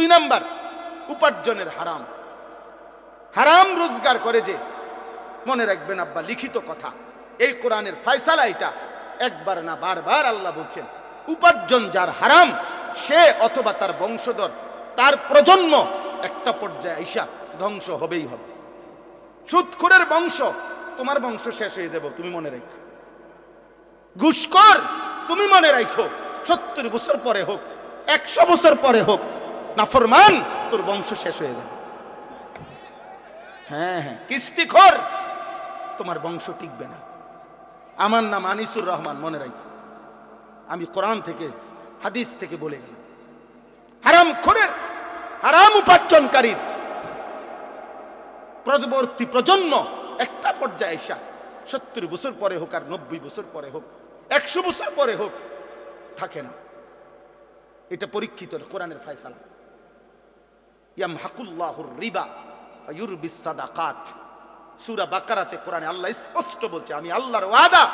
দুই নাম্বার, উপার্জনের হারাম। হারাম রোজগার করে যে, মনে রাখবেন আব্বা, লিখিত কথা, এই কোরআনের ফয়সালা এটা, একবার না বারবার আল্লাহ বলছেন, উপার্জন যার হারাম সে অথবা তার বংশধর, তার প্রজন্ম একটা পর্যায়ে আইসা ধ্বংস হবেই হবে। সুদখোরের বংশ, তোমার বংশ শেষ হয়ে যাবে, তুমি মনে রাখো। ঘুষখোর, তুমি মনে রাখো, 70 বছর পরে হোক, 100 বছর পরে হোক, নাফরমান, তোর বংশ শেষ হয়ে যাবে। হ্যাঁ হ্যাঁ, কিস্তিখোর, তোমার বংশ টিকবে না। আমার নাম আনিসুর রহমান, মনে রাখো, আমি কোরআন থেকে হাদিস থেকে বলে গেলাম, হারামখোরের, হারাম উপার্জনকারীর পরবর্তী প্রজন্ম একটা পর্যায়ে এসা 70 বছর পরে হোক আর 90 বছর পরে হোক, 100 বছর পরে হোক, থাকে না। এটা পরীক্ষিত কোরআনের ফয়সালা। ইয়ামহাকুল্লাহুর রিবা ওয়া ইউরবিস সাদাকাত, সূরা বাকারাতে কোরআনে আল্লাহ স্পষ্ট বলছে, আমি আল্লাহর ওয়াদা,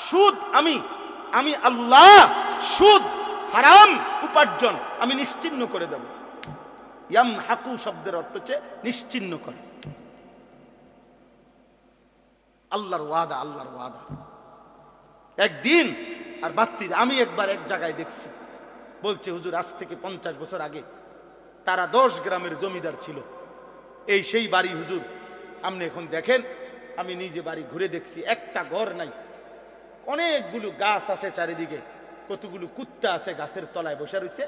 সুদ আমি আল্লাহ সুদ, হারাম উপার্জন আমি নিশ্চিহ্ন করে দেব। ইয়ামহাকু শব্দের অর্থ হচ্ছে নিশ্চিহ্ন করে। আল্লাহর ওয়াদা, আল্লাহর ওয়াদা। একদিন আর বাত্তির, আমি একবার এক জায়গায় দেখছি, বলছে হুজুর আজ থেকে 50 বছর আগে তারা 10 গ্রামের জমিদার ছিল, এই সেই বাড়ি হুজুর, আপনি এখন দেখেন, আমি নিজে বাড়ি ঘুরে দেখছি, একটা ঘর নাই, অনেকগুলো গাছ আছে চারিদিকে, কতগুলো কুত্তা আছে গাছের তলায় বসে রয়েছে,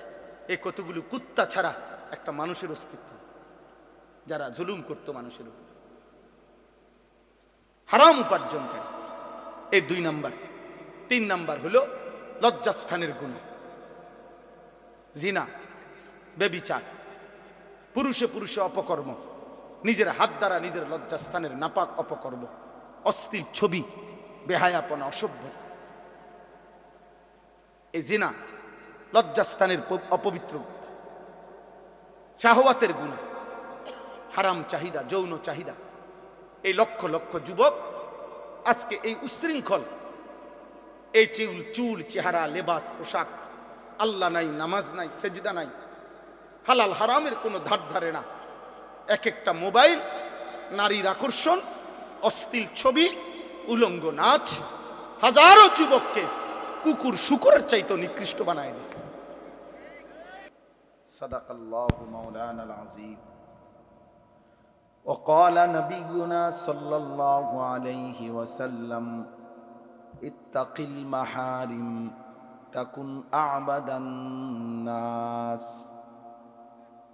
এই কতগুলো কুত্তা ছাড়া একটা মানুষের অস্তিত্ব, যারা জুলুম করতো মানুষের উপর। হারাম উপার্জনকারী, এই 2 নাম্বার। 3 নাম্বার হলো লজ্জাস্থানের গুনাহ, জিনা, ব্যভিচার, পুরুষে পুরুষে অপকর্ম, নিজের হাত দ্বারা নিজের লজ্জাস্থানের নাপাক অপকর্ম, অশ্লীল ছবি, বেহায়াপনা, অসভ্যতা। এই জিনা, লজ্জাস্থানের অপবিত্র, শাহওয়াতের গুনাহ, হারাম চাহিদা, যৌন চাহিদা। এই লক্ষ লক্ষ যুবক আজকে এই উশৃঙ্খল, এই চুল চেহারা, লেবাস, পোশাক, আল্লাহ নাই, নামাজ নাই, সেজদা নাই, হালাল হারামের কোনো ধার ধারে না। এক একটা মোবাইল, নারীর আকর্ষণ, অশ্লীল ছবি, উলঙ্গ নাচ, হাজারো যুবককে কুকুর শুকরের চাইতে নিকৃষ্ট বানায় দিয়েছে। সাদাকাল্লাহু মাওলানাল আযীম। وقال نبينا صلى الله عليه وسلم اتق المحارم تكن أعبد الناس.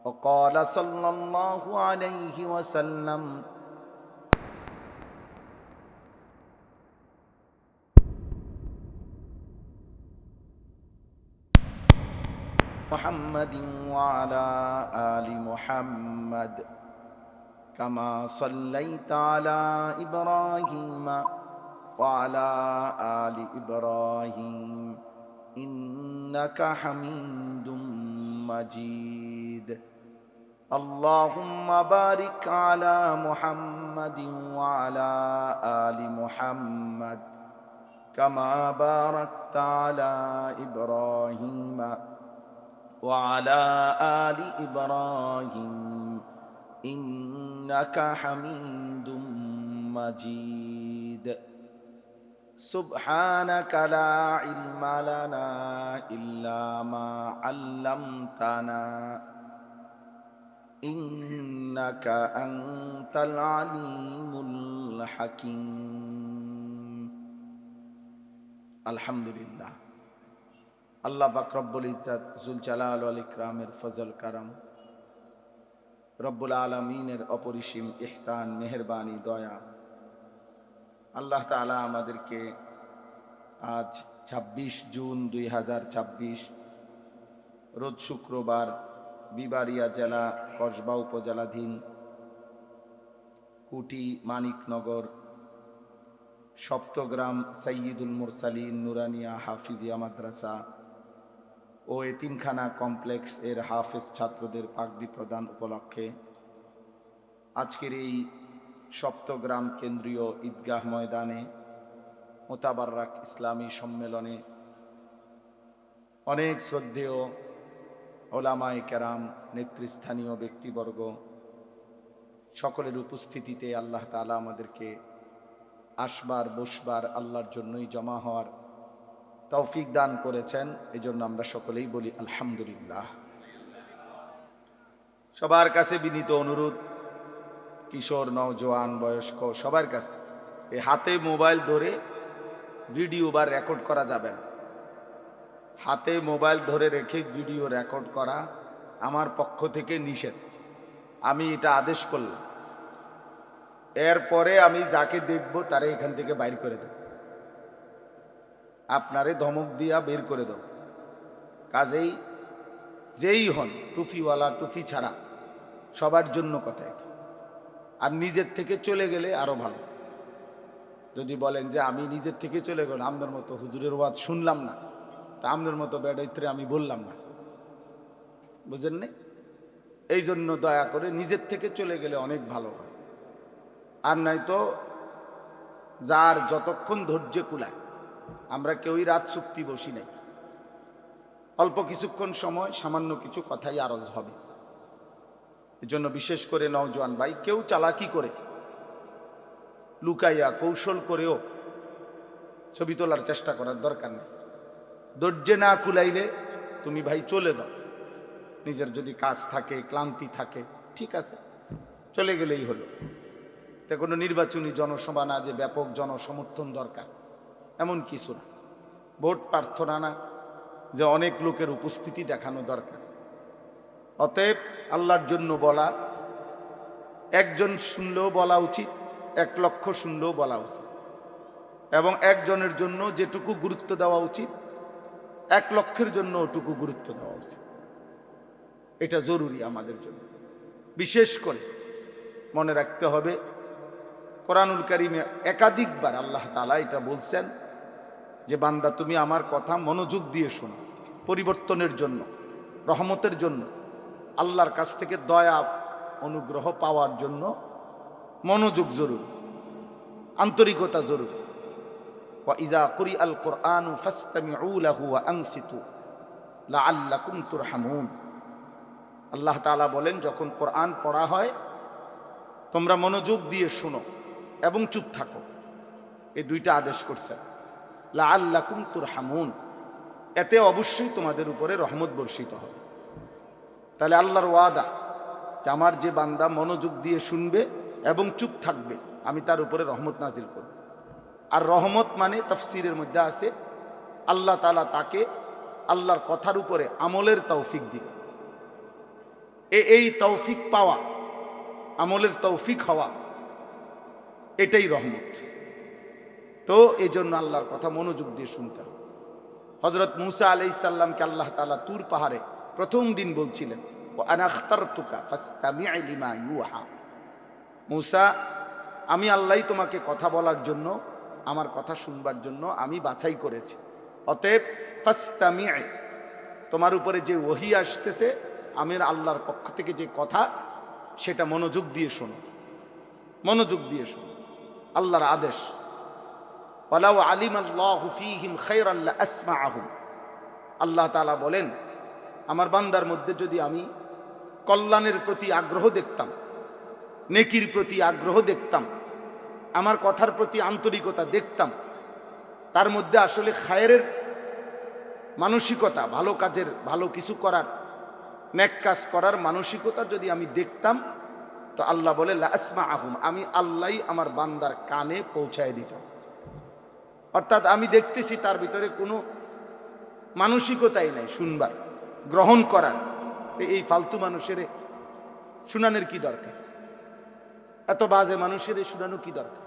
وقال صلى الله عليه وسلم محمد وعلى آل محمد كما صليت على إبراهيم وعلى آل إبراهيم إنك حميد مجيد. اللهم بارك على محمد وعلى آل محمد كما باركت على إبراهيم وعلى آل إبراهيم إنك حميد مجيد. سبحانك لا علم لنا إلا ما علمتنا إنك أنت العليم الحكيم. الحمد لله. আল্লাহ পাক রব্বুল ইজ্জত জুল জালাল ওয়াল ইকরামের ফজল কারাম, রব্বুল আলামিনের অপরিসীম ইহসান, মেহেরবানি, দয়া, আল্লাহ তাআলা আমাদেরকে আজ 26 জুন 2026 রোজ শুক্রবার বিবাড়িয়া জেলা কসবা উপজেলাধীন কুটি মানিকনগর সপ্তগ্রাম সাইয়্যিদুল মুরসালিন নুরানিয়া হাফিজিয়া মাদ্রাসা ও এতিমখানা কমপ্লেক্স এর হাফেজ ছাত্রদের পাগড়ি প্রদান উপলক্ষে আজকের এই সপ্তগ্রাম কেন্দ্রীয় ঈদগাহ ময়দানে মোতাবাররাক ইসলামী সম্মেলনে অনেক শ্রদ্ধেয়, ওলামায়ে কেরাম, নেতৃস্থানীয় ব্যক্তিবর্গ সকলের উপস্থিতিতে আল্লাহ তাআলা আমাদেরকে আসবার বসবার আল্লাহর জন্যই জমা হওয়ার তৌফিক দান করেছেন। এজন্য আমরা সকলেই বলি আলহামদুলিল্লাহ। সবার কাছে বিনীত অনুরোধ, কিশোর, নওজোয়ান, বয়স্ক সবার কাছে, এই হাতে মোবাইল ধরে ভিডিও বা রেকর্ড করা যাবে না। হাতে মোবাইল ধরে রেখে ভিডিও রেকর্ড করা আমার পক্ষ থেকে নিষেধ। আমি এটা আদেশ করলাম। এরপরে আমি যাকে দেখব তারে এখান থেকে বাইর করে দেব, আপনারে ধমক দিয়া বের করে দেব। কাজেই যেই হন, টুপিওয়ালা টুপি ছাড়া, সবার জন্য কথা এটা। আর নিজের থেকে চলে গেলে আরো ভালো। যদি বলেন যে আমি নিজের থেকে চলে গেলাম, আপনার মতো হুজুরের ওয়াজ শুনলাম না, তা আপনার মতো বেড়াইতে আমি বললাম না, বুঝেন না? এই জন্য দয়া করে নিজের থেকে চলে গেলে অনেক ভালো হয়। আর নয়তো যার যতক্ষণ ধৈর্য কুলায়, আমরা কেউই রাত চুক্তি বসি নাই। অল্প কিছুক্ষণ সময় সামান্য কিছু কথাই আরজ হবে। এজন্য বিশেষ করে নওজোয়ান ভাই, কেউ চালাকি করে লুকাইয়া কৌশল করেও ছবি তোলার চেষ্টা করার দরকার নেই। ধৈর্য না কুলাইলে তুমি ভাই চলে যাও। নিজের যদি কাজ থাকে, ক্লান্তি থাকে, ঠিক আছে, চলে গেলেই হলো। তা কোনো নির্বাচনী জনসভা না যে ব্যাপক জনসমর্থন দরকার, এমন কিছু না। ভোট প্রার্থনা না যে অনেক লোকের উপস্থিতি দেখানো দরকার। অতএব আল্লাহর জন্য বলা, একজন শুনলেও বলা উচিত, 1 লক্ষ শুনলেও বলা উচিত। এবং একজনের জন্য যেটুকু গুরুত্ব দেওয়া উচিত, 1 লক্ষের জন্য ওটুকু গুরুত্ব দেওয়া উচিত। এটা জরুরি আমাদের জন্য। বিশেষ করে মনে রাখতে হবে, কোরআনুল কারীমে একাধিকবার আল্লাহ তাআলা এটা বলছেন যে বান্দা তুমি আমার কথা মনোযোগ দিয়ে শোনো। পরিবর্তনের জন্য, রহমতের জন্য, আল্লাহর কাছ থেকে দয়া অনুগ্রহ পাওয়ার জন্য মনোযোগ জরুরি, আন্তরিকতা জরুরি। ওয়া ইযা কুরিআল কুরআনু ফাসতামিউ লাহু ওয়া আনসিতু লাআল্লাকুম তুরহামুন। আল্লাহ তাআলা বলেন, যখন কোরআন পড়া হয় তোমরা মনোযোগ দিয়ে শোনো এবং চুপ থাকো। এই 2টা আদেশ করছেন, লাআল্লাকুম তুরহামুন। এতে অবশ্যই তোমাদের উপরে রহমত বর্ষিত হবে। তাহলে আল্লাহর ওয়াদা যে আমার যে বান্দা মনোযোগ দিয়ে শুনবে এবং চুপ থাকবে, আমি তার উপরে রহমত নাজিল করব। আর রহমত মানে তাফসীরের মধ্যে আছে আল্লাহ তাআলা তাকে আল্লাহর কথার উপরে আমলের তৌফিক দিবে। এই তৌফিক পাওয়া, আমলের তৌফিক হওয়া, এটাই রহমত। তো এই জন্য আল্লাহর কথা মনোযোগ দিয়ে শুনতে হবে। হযরত মূসা আলাইহিস সালামকে আল্লাহ তাআলা তুর পাহাড়ে প্রথম দিন বলছিলেন, ওয়া আনা আখতারতুকা ফাসতামি' লিমা ইউহা। মূসা, আমি আল্লাহই তোমাকে কথা বলার জন্য, আমার কথা শুনবার জন্য আমি বাছাই করেছি। অতএব ফাসতামি', তোমার উপরে যে ওহী আসতেছে, আমির আল্লাহর পক্ষ থেকে যে কথা, সেটা মনোযোগ দিয়ে শোনো, মনোযোগ দিয়ে শোনো। আল্লাহর আদেশ, ওয়ালাউ আলিমাল্লাহু ফীহিম খায়রান লাআসমাআহুম। আল্লাহ তাআলা বলেন, আমার বান্দার মধ্যে যদি আমি কল্যাণের প্রতি আগ্রহ দেখতাম, নেকির প্রতি আগ্রহ দেখতাম, আমার কথার প্রতি আন্তরিকতা দেখতাম, তার মধ্যে আসলে খায়রের মানসিকতা, ভালো কাজের, ভালো কিছু করার, নেক কাজ করার মানসিকতা যদি আমি দেখতাম, তো আল্লাহ বলে লাআসমাআহুম, আমি আল্লাহই আমার বান্দার কানে পৌঁছায় দিতাম। অর্থাৎ আমি দেখতেছি তার ভিতরে কোনো মানসিকতাই নাই শুনবার, গ্রহণ করার। এই ফালতু মানুষের শুনানোর কি দরকার? এত বাজে মানুষের শুনানো কি দরকার?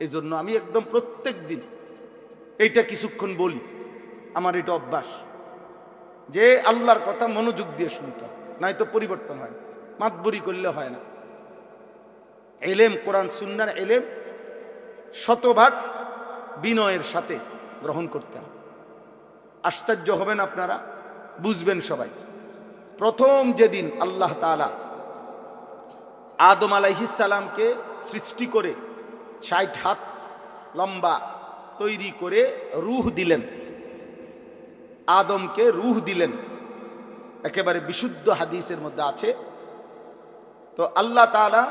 এই জন্য আমি একদম প্রত্যেক দিন এইটা কিছুক্ষণ বলি। আমার এটা অভ্যাস যে আল্লাহর কথা মনোযোগ দিয়ে শুনতে হয়, নয়তো পরিবর্তন হয় না, মাতবরি করলে হয় না। এলেম, কোরআন সুন্নাহর এলেম 100% বিনয়ের সাথে গ্রহণ করতে হবে। আশ্চর্য হবেন আপনারা, বুঝবেন সবাই। প্রথম যেদিন আল্লাহ তাআলা আদম আলাইহিস সালামকে সৃষ্টি করে 60 হাত লম্বা তৈরি করে রূহ দিলেন, আদমকে রূহ দিলেন, একেবারে বিশুদ্ধ হাদিসের মধ্যে আছে। তো আল্লাহ তাআলা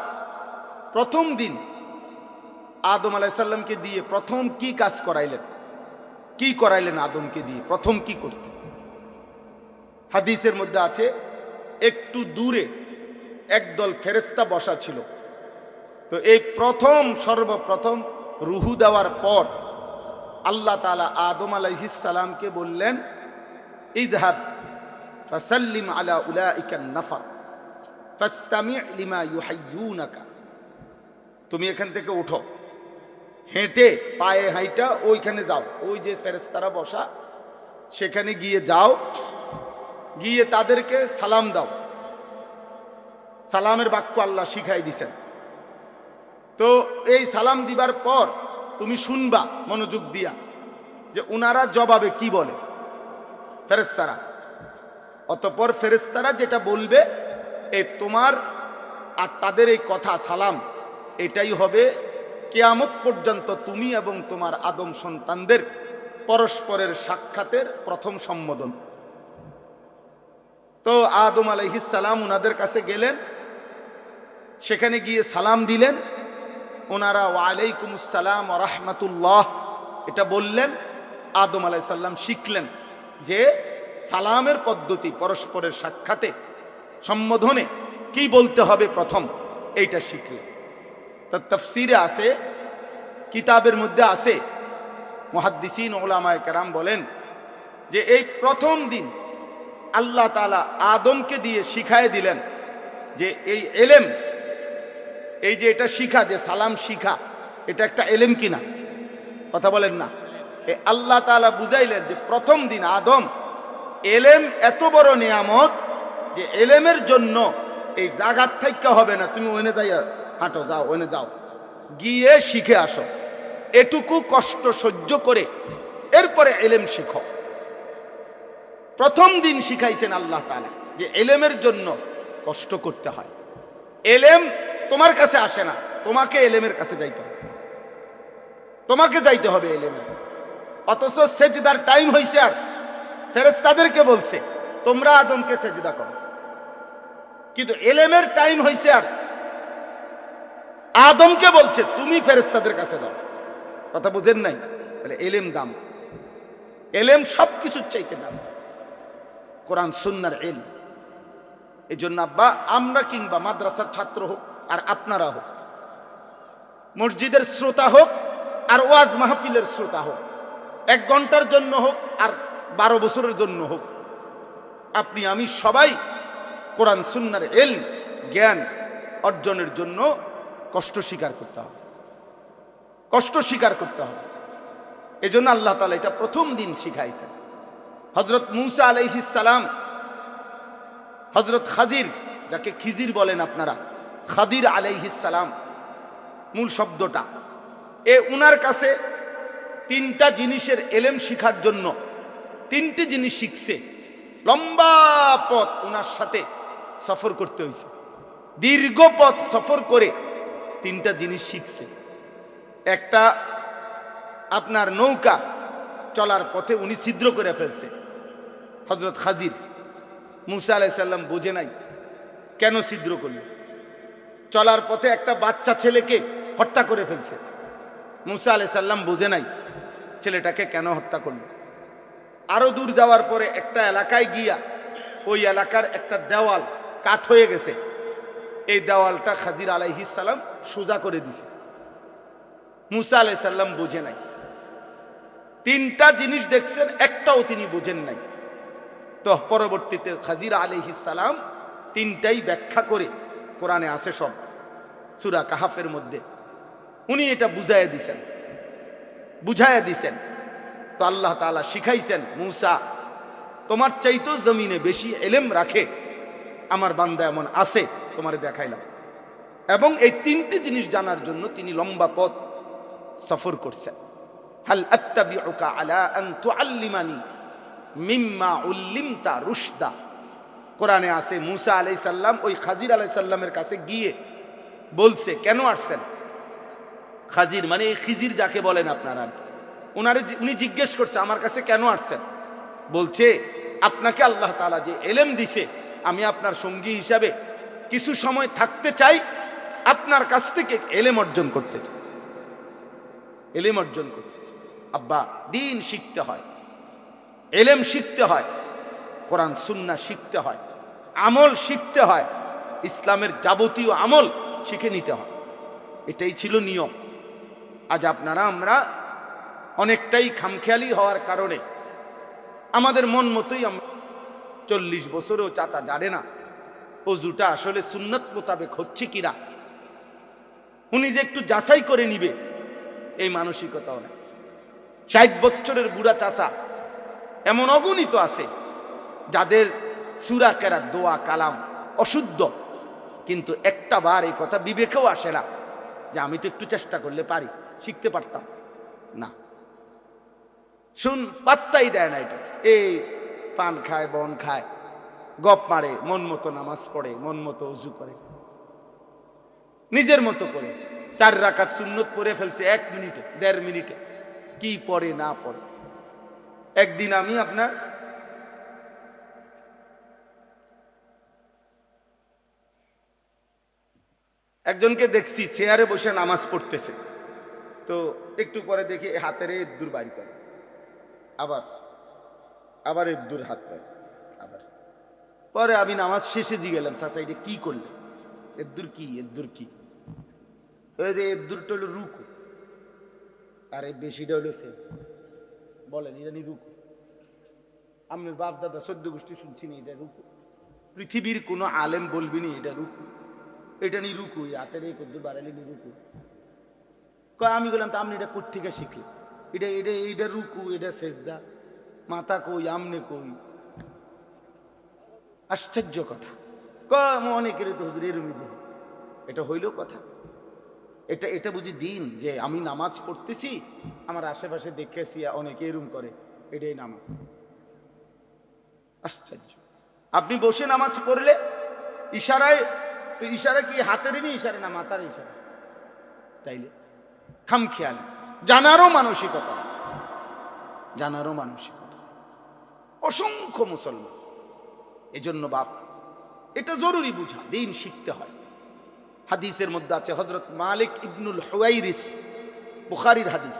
প্রথম দিন আদম আলাইহিস সালামকে দিয়ে প্রথম কি কাজ করাইলেন, কি করাইলেন আদমকে দিয়ে, প্রথম কি করছে? হাদিসের মধ্যে আছে একটু দূরে একদল ফেরেশতা বসা ছিল। তো এই সর্বপ্রথম রুহু দেওয়ার পর আল্লাহ তাআলা আদম আলাইহিস সালামকে বললেন, ইযহাব ফাসাল্লিম আলা উলাইকা নাফার ফাসতামি' লিমা ইউহাইয়ুনাকা। তুমি এখান থেকে উঠো, হেঁটে পায়ে হাইটা ওইখানে যাও, ওই যে ফেরেশতারা বসা সেখানে গিয়ে যাও, গিয়ে তাদেরকে সালাম দাও। সালামের বাক্য আল্লাহ শিখাই দিছেন। তো এই সালাম দিবার পর তুমি শুনবা মনোযোগ দিয়া যে উনারা জবাবে কি বলে ফেরেশতারা। অতঃপর ফেরেশতারা যেটা বলবে এই তোমার আর তাদের এই কথা সালাম এটাই হবে কিয়ামত পর্যন্ত তুমি এবং তোমার আদম সন্তানদের পরস্পরের সাক্ষাতের প্রথম সম্বোধন। তো আদম আলাইহিস সালাম উনাদের কাছে গেলেন, সেখানে গিয়ে সালাম দিলেন। ওনারা ওয়ালাইকুমুস সালাম ওয়া রাহমাতুল্লাহ এটা বললেন। আদম আলাইহিস সালাম শিখলেন যে সালামের পদ্ধতি, পরস্পরের সাক্ষাতে সম্বোধনে কি বলতে হবে প্রথম, এইটা শিখলেন। তার তাফসীরে আছে, কিতাবের মধ্যে আছে, মুহাদ্দিসিন উলামায়ে কেরাম বলেন যে এই প্রথম দিন আল্লাহ তাআলা আদমকে দিয়ে শিখায় দিলেন যে এই এলেম, এই যে এটা শিখা, যে সালাম শিখা, এটা একটা এলেম কিনা, কথা বলেন না। এই আল্লাহ তাআলা বুঝাইলেন যে প্রথম দিন আদম, এলেম এত বড় নিয়ামত যে এলেমের জন্য এই জাগাত থাইকা হবে না, তুমি ওইনে যাইয়া হাঁটো, যাও ওইনে যাও, গিয়ে শিখে আসো, এটুকু কষ্ট সহ্য করে এরপরে এলেম শিখো। প্রথম দিন শিখাইছেন আল্লাহ তাআলা যে এলেমের জন্য কষ্ট করতে হয়। এলেম তোমার কাছে আসে না, তোমাকে এলেমের কাছে যাইতে হবে, তোমাকে যাইতে হবে এলেমের কাছে। অথচ সেজদার টাইম হইছে আর ফেরেশতাদেরকে বলছে তোমরা আদমকে সেজদা করো, কিন্তু এলেমের টাইম হইছে আর আদমকে বলছে তুমি ফেরেশতাদের কাছে যাও। কথা বুঝেন নাই? তাহলে এলেম দাম, এলেম সবকিছুর চাইতে দাম, কোরআন সুন্নাহর ইলম। এই জন্য আব্বা, আমরা কিংবা মাদ্রাসার ছাত্র হোক আর আপনারা হোক, মসজিদের শ্রোতা হোক আর ওয়াজ মাহফিলের শ্রোতা হোক, 1 ঘন্টার জন্য হোক আর 12 বছরের জন্য হোক, আপনি আমি সবাই কোরআন সুন্নাহর ইলম, জ্ঞান অর্জনের জন্য কষ্ট স্বীকার করতে হবে, কষ্ট স্বীকার করতে হবে। এই জন্য আল্লাহ তাআলা এটা প্রথম দিন শিখাইছেন। হযরত মূসা আলাইহিস সালাম, হযরত খাজির, যাকে খিজির বলেন আপনারা, খাদির আলাইহিস সালাম মূল শব্দটা, উনার কাছে 3টা জিনিসের এলেম শিখার জন্য 3টি জিনিস শিখছে। লম্বা পথ উনার সাথে সফর করতে হয়েছে, দীর্ঘ পথ সফর করে 3টা জিনিস শিখছে। একটা আপনার নৌকা চলার পথে উনি ছিদ্র করে ফেলছে হযরত খাজির। মূসা আলাইহিস সালাম বুঝে নাই কেন ছিদ্র করল। চলার পথে একটা বাচ্চা ছেলেকে হত্যা করে ফেলছে। মূসা আলাইহিস সালাম বুঝে নাই ছেলেটাকে কেন হত্যা করল। আরো দূর যাওয়ার পরে একটা এলাকায় গিয়া ওই এলাকার একটা দেওয়াল কাত হয়ে গেছে, এই দেওয়ালটা খাজির আলাইহিস সালাম সোজা করে দিছে। মূসা আলাইহিস সালাম বুঝে নাই। 3টা জিনিস দেখছেন, একটাও তিনি বুঝেন নাই। তো পরবর্তীতে খাজির আলাইহিস সালাম 3টাই ব্যাখ্যা করে, কোরআনে আছে সব, সূরা কাহাফের মধ্যে উনি এটা বুঝাইয়া দিছেন। তো আল্লাহ তাআলা শিখাইছেন, মূসা তোমার চাইতো জমিনে বেশি এলেম রাখে আমার বান্দা এমন আছে, তোমারে দেখাইলাম। এবং এই 3টি জিনিস জানার জন্য তিনি লম্বা পথ সফর করছেন। হাল আত্তাবিউকা আলা আন তুআল্লিমানি মিম্মা উল্লিমতা রুশদা, কোরআনে আছে মূসা আলাইহিস সালাম ওই খাজির আলাইহিস সালামের কাছে গিয়ে বলছে, কেন আসছেন? খাজির মানে এই খিজির যাকে বলেন আপনারা, উনি জিজ্ঞেস করছে আমার কাছে কেন আসছেন? বলছে আপনাকে আল্লাহ তাআলা যে এলেম দিছে, আমি আপনার সঙ্গী হিসাবে কিছু সময় থাকতে চাই, আপনার কাছ থেকে এলেম অর্জন করতে চাই, এলেম অর্জন করতে চাই। আব্বা, দিন শিখতে হয়, এলেম শিখতে হয়, কোরআন সুন্নাহ শিখতে হয়, আমল শিখতে হয়, ইসলামের যাবতীয় আমল শিখে নিতে হয়। এটাই ছিল নিয়ম। আজ আপনারা আমরা অনেকটাই খামখেয়ালি হওয়ার কারণে আমাদের মন মতোই, 40 বছরেও চাচা জানে না অজুটা আসলে সুন্নত মোতাবেক হচ্ছে কিনা, উনি যে একটু যাচাই করে নিবে এই মানসিকতাও নেই। 60 বছরের বুড়া চাচা এমন অগণিত আছে যাদের সূরা কেরাত, দোয়া, কালাম অশুদ্ধ, কিন্তু একটা বার এই কথা বিবেকেও আসে না যে আমি তো একটু চেষ্টা করলে পারি, শিখতে পারতাম না। শুন, পাত্তাই দেয় না এটা। এই পান খায়, বন খায়, গপ মারে, মন মতো নামাজ পড়ে, মন মতো উজু করে, নিজের মতো করে 4 রাকাত সুন্নত পড়ে ফেলছে 1 মিনিটে, 1.5 মিনিটে, কি পড়ে না পড়ে। একদিন আমি আপনার একজনকে দেখছি চেয়ারে বসে নামাজ পড়তেছে, তো একটু পরে দেখি হাতের এদ্দুর বাড়ি করে, আবার আবার এদ্দুর হাত পায়, আবার পরে আমি নামাজ শেষে জিগেলাম, চাচা এটা কি করলে? এদ্দুর কি, এদ্দুর কি? যে এদ্দুরটা হলো রুকু, আর এই বেশিটা হলো সে বলেন এটা নি রুকু। আপনার বাপ দাদা 14 গোষ্ঠী শুনছি না এটা রুকু। পৃথিবীর কোনো আলেম বলবি নি এটা রুকু, এটা নি রুকু, হাতের এই কদ্দুর বাড়ালে নি রুকু। আমি বললাম তো আপনি এটা কোত্থেকে শিখলে? এটা এটা এইটা রুকু, এটা সেজদা, মাথা কই, আমনে কই? আশ্চর্য কথা। অনেকের তো হুজুর এরমি দিন, এটা হইল কথা? এটা এটা বুঝি দিন যে আমি নামাজ পড়তেছি, আমার আশেপাশে দেখেছি অনেকে এরম করে, এটাই নামাজ? আশ্চর্য। আপনি বসে নামাজ পড়লে ইশারায়, ইশারা কি হাতেরই ইশারা না মাথার ইশারা? তাইলে খামখেয়াল, জানারও মানসিকতা, জানারও মানসিকতা অসংখ্য মুসলমান। এজন্য বাপ, এটা জরুরি বুঝা, দিন শিখতে হয়। হাদিসের মধ্যে আছে, হযরত মালিক ইবনুল হুয়াইরিস, বুখারীর হাদিস,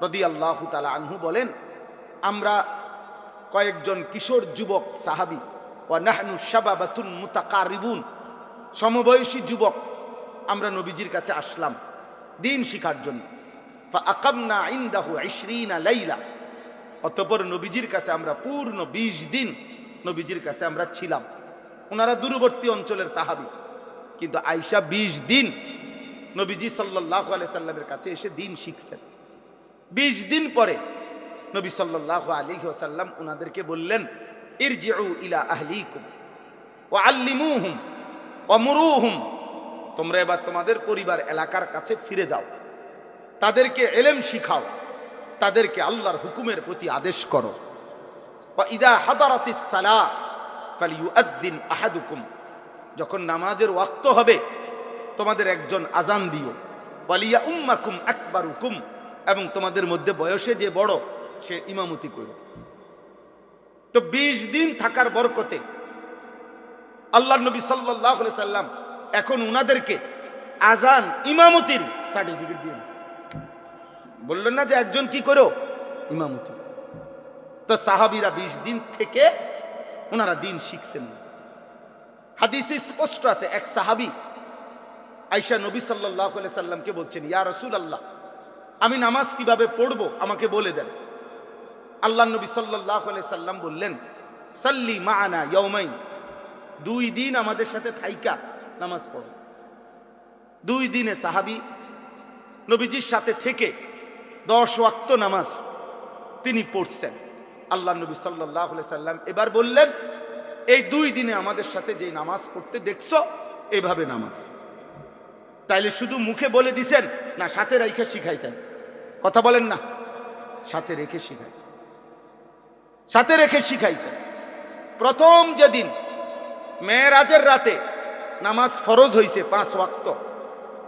রাদিয়াল্লাহু তাআলা আনহু বলেন, আমরা কয়েকজন কিশোর যুবক সাহাবী, ওয়া নাহনু শাবাবাতুন মুতাকারিবুন, সমবয়সী যুবক, আমরা নবীজির কাছে আসলাম দিন শিখার জন্য। ফাআকামনা ইনদাহু 20 লাইলা, অতঃপর নবীজির কাছে আমরা পূর্ণ 20 দিন নবীজির কাছে আমরা ছিলাম। ওনারা দূরবর্তী অঞ্চলের সাহাবী, কিন্তু আয়েশা 20 দিন নবীজি সাল্লাল্লাহু আলাইহি সাল্লামের কাছে এসে দিন শিখছেন। 20 দিন পরে নবী সাল্লাল্লাহু আলাইহি ওয়াসাল্লাম ওনাদেরকে বললেন, ইরজিউ ইলা আহলিকুম ওয়া আল্লিমুহুম ওয়া মুরুহুম, তোমরা এবার তোমাদের পরিবার এলাকার কাছে ফিরে যাও, তাদেরকে ইলম শিখাও, তাদেরকে আল্লাহর হুকুমের প্রতি আদেশ করো। ওয়া ইযা হাদারাতিস সালাহ ফালিয়ুআদ্দিন আহাদুকুম, যখন নামাজের ওয়াক্ত হবে তোমাদের একজন আজান দিও। ওয়ালিয়া উম্মাকুম আকবারুকুম, এবং তোমাদের মধ্যে বয়সে যে বড় সে ইমামতি করো। তো 20 দিন থাকার বরকতে আল্লাহর নবী সাল্লাল্লাহু আলাইহি সাল্লাম এখন উনাদেরকে আজান, ইমামতির সার্টিফিকেট দিয়ে বললেন না যে একজন কি করো, ইমামতি। তো সাহাবীরা 20 দিন থেকে ওনারা দিন শিখছেন। হাদিসে স্পষ্ট আছে, এক সাহাবী আয়েশা নবী সাল্লাল্লাহু আলাইহি সাল্লামকে বলছেন, ইয়া রাসূলুল্লাহ, আমি নামাজ কিভাবে পড়বো আমাকে বলে দেন। আল্লাহর নবী সাল্লাল্লাহু আলাইহি সাল্লাম বললেন, সাল্লি মা'ানা ইয়াওমাইন, 2 দিন আমাদের সাথে থাইকা নামাজ পড়ো। 2 দিনে সাহাবী নবীজির সাথে থেকে 10 ওয়াক্ত নামাজ তিনি পড়ছেন। আল্লাহর নবী সাল্লাল্লাহু আলাইহি সাল্লাম এবার বললেন, এই 2 দিনে আমাদের সাথে যে নামাজ পড়তে দেখছো, এভাবে নামাজ। তাইলে শুধু মুখে বলে দিছেন না, সাথে রেখে শিখাইছেন? কথা বলেন না, সাথে রেখে শিখাইছেন, সাথে রেখে শিখাইছেন। প্রথম যেদিন মেরাজের রাতে নামাজ ফরজ হইছে 5 ওয়াক্ত,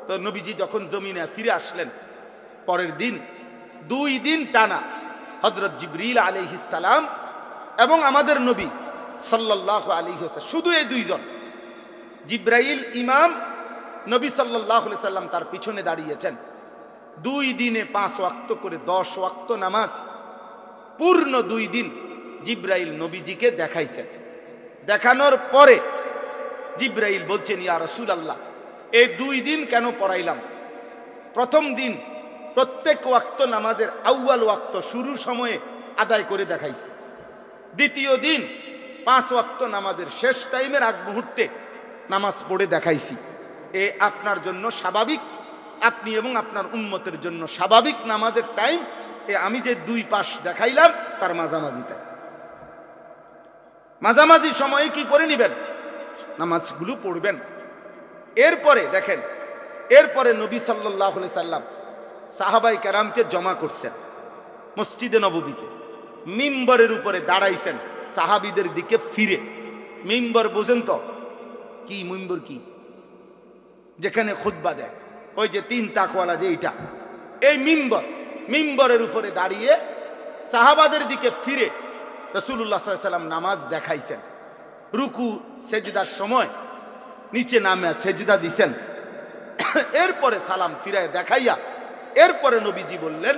তো নবীজি যখন জমিনে ফিরে আসলেন পরের দিন, 2 দিন টানা হযরত জিবরিল আলাইহিস সালাম এবং আমাদের নবী সাল্লাল্লাহু আলাইহি ওয়াসাল্লাম, শুধু এই দুইজন, জিব্রাইল ইমাম, নবী সাল্লাল্লাহু আলাইহি সাল্লাম তার পিছনে দাঁড়িয়েছেন। 2 দিনে 5 ওয়াক্ত করে 10 ওয়াক্ত নামাজ পূর্ণ 2 দিন জিব্রাইল নবীজিকে দেখাইছেন। দেখানোর পরে জিব্রাইল বলছেন, ইয়া রাসূলুল্লাহ, এই 2 দিন কেন পড়াইলাম? প্রথম দিন প্রত্যেক ওয়াক্ত নামাজের আউয়াল ওয়াক্ত শুরুর সময়ে আদায় করে দেখাইছে। দ্বিতীয় দিন 5 ওয়াক্ত নামাজের শেষ টাইমের আগ মুহূর্তে নামাজ পড়ে দেখাইছি। এ আপনার জন্য স্বাভাবিক, আপনি এবং আপনার উম্মতের জন্য স্বাভাবিক নামাজের টাইম। এ আমি যে 2 পাশ দেখাইলাম তার মাঝামাঝি টাইম। মাঝামাঝি সময়ে কি করে নিবেন? নামাজগুলো পড়বেন। এরপরে দেখেন, এরপরে নবী সাল্লাল্লাহু আলাইহি সাল্লাম সাহাবায়ে কেরামকে জমা করছেন মসজিদে নববীতে। মিম্বরের উপরে দাঁড়াইছেন সাহাবীদের দিকে ফিরে। মিম্বর বোঝেন তো কি? মিম্বর কি? যেখানে খুতবা দেয়, ওই যে 3 তাকওয়ালা যে এইটা, এই মিম্বর। মিম্বরের উপরে দাঁড়িয়ে সাহাবাদের দিকে ফিরে রাসূলুল্লাহ সাল্লাল্লাহু আলাইহি সাল্লাম নামাজ দেখাইছেন। রুকু সেজদার সময় নিচে নামে সেজদা দিছেন। এরপরে সালাম ফিরায় দেখাইয়া এরপরে নবীজি বললেন,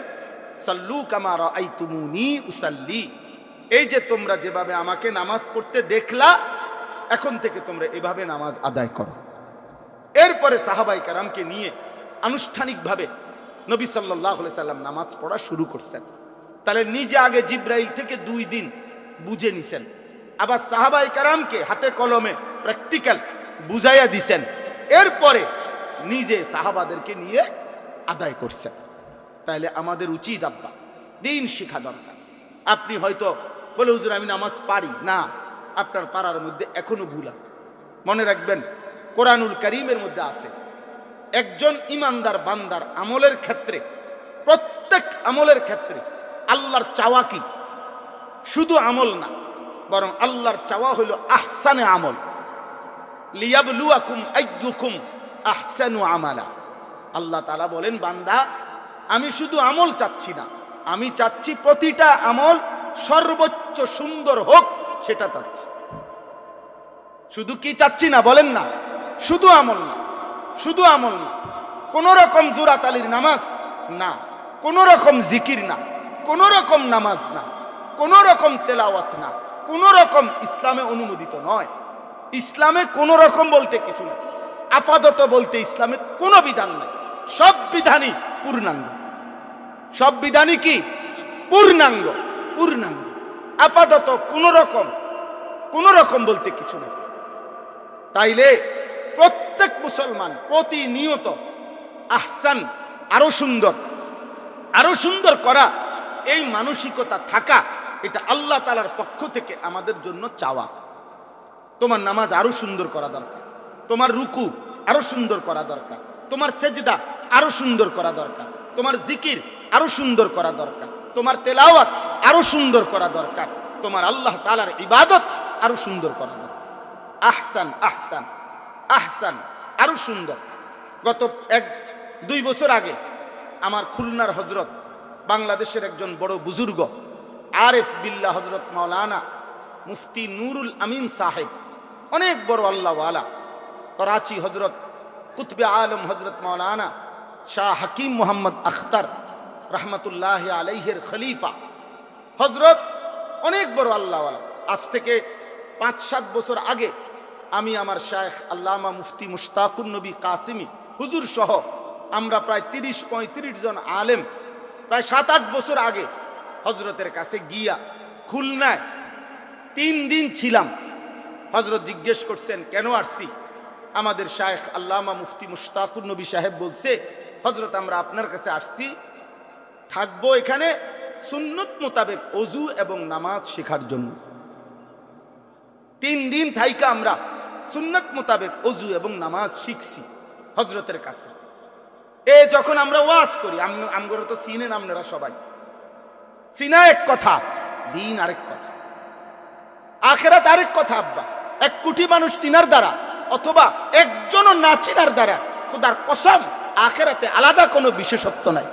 সাল্লু কামা রাআইতুমুনি উসাল্লি, এই যে তোমরা যেভাবে আমাকে নামাজ পড়তে দেখলা, এখন থেকে তোমরা এভাবে নামাজ আদায় করো। এরপরে সাহাবায়ে কেরামকে নিয়ে আনুষ্ঠানিকভাবে নবী সাল্লাল্লাহু আলাইহি সাল্লাম নামাজ পড়া শুরু করছেন। তাহলে নিজে আগে জিব্রাইল থেকে 2 দিন বুঝে নিছেন, আবার সাহাবায়ে কেরামকে হাতে কলমে প্র্যাকটিক্যাল বুঝাইয়া দিছেন। এরপরে নিজে সাহাবাদেরকে নিয়ে আদায় করছেন। তাইলে আমাদের উচিত আব্বা দিন শিখা দরকার। আপনি হয়তো বলে, হুজুর আমি নামাজ পারি না, আপনার পারার মধ্যে এখনো ভুল আছে। মনে রাখবেন, কোরআনুল কারীমের মধ্যে আছে একজন ইমানদার বান্দার আমলের ক্ষেত্রে, প্রত্যেক আমলের ক্ষেত্রে আল্লাহর চাওয়া কি? শুধু আমল না, বরং আল্লাহর চাওয়া হলো আহসানে আমল। লিয়াবলুয়াকুম আইয়ুকুম আহসানু আমালা। আল্লাহ তাআলা বলেন, বান্দা আমি শুধু আমল চাচ্ছি না, আমি চাচ্ছি প্রতিটা আমল সর্বোচ্চ সুন্দর হোক, সেটা চাচ্ছি। শুধু কি চাচ্ছি না বলেন না? শুধু আমল না, শুধু আমল না। কোন রকম জোরাতালির নামাজ না, কোন রকম জিকির না, কোন রকম নামাজ না, কোন রকম তেলাওয়াত না, কোন রকম ইসলামে অনুমোদিত নয়। ইসলামে কোন রকম বলতে কিছু নেই, আপাতত বলতে ইসলামে কোনো বিধান নেই। সব বিধানই পূর্ণাঙ্গ, সব বিধানই কি? পূর্ণাঙ্গ, পূর্ণাঙ্গ। আপাতত কোন রকম বলতে কিছু নেই। তাইলে প্রত্যেক মুসলমান প্রতিনিয়ত আহসান, আরো সুন্দর করা, এই মানসিকতা থাকা, এটা আল্লাহ তাআলার পক্ষ থেকে আমাদের জন্য চাওয়া। তোমার নামাজ আরো সুন্দর করা দরকার, তোমার রুকু আরো সুন্দর করা দরকার, তোমার সেজদা আরো সুন্দর করা দরকার, তোমার জিকির আরো সুন্দর করা দরকার, তোমার তেলাওয়াত আরো সুন্দর করা দরকার, তোমার আল্লাহ তাআলার ইবাদত আরো সুন্দর করা দরকার। আহসান আহসান আহসান, আরো সুন্দর। গত 1-2 বছর আগে আমার খুলনার হজরত, বাংলাদেশের একজন বড় বুজুর্গ আরেফ বিল্লাহ হজরত মাওলানা মুফতি নুরুল আমিন সাহেব, অনেক বড় আল্লাহওয়ালা, করাচি হজরত কুতবে আলম হজরত মাওলানা শাহ হাকিম মোহাম্মদ আখতার রহমতুল্লাহ আলাইহের খলিফা হজরত, অনেক বড় আল্লাহওয়ালা। আজ থেকে 5-7 বছর আগে আমি আমার শায়েখ আল্লামা মুফতি মুশতাকুন নবী কাসিমি হুজুর সহ আমরা প্রায় 30-35 জন আলেম প্রায় 7-8 বছর আগে হজরতের কাছে গিয়া খুলনায় 3 দিন ছিলাম। হজরত জিজ্ঞেস করছেন কেন আসছি? আমাদের শায়েখ আল্লামা মুফতি মুশতাকুন নবী সাহেব বলছে, হজরত আমরা আপনার কাছে আসছি, থাকবো এখানে সুন্নত মোতাবেক ওযু এবং নামাজ শেখার জন্য। 3 দিন থাইকা আমরা সুন্নত মোতাবেক ওযু এবং নামাজ শিখছি হজরতের কাছে। যখন আমরা ওয়াজ করি, আমগরে তো চিনেন আপনারা সবাই, চিনা এক কথা, দিন আরেক কথা, আখিরাত আরেক কথা। আব্বা 1 কোটি মানুষ চিনার দ্বারা অথবা একজনও না চিনার দ্বারা খোদার কসম আখিরাতে আলাদা কোনো বিশেষত্ব নাই,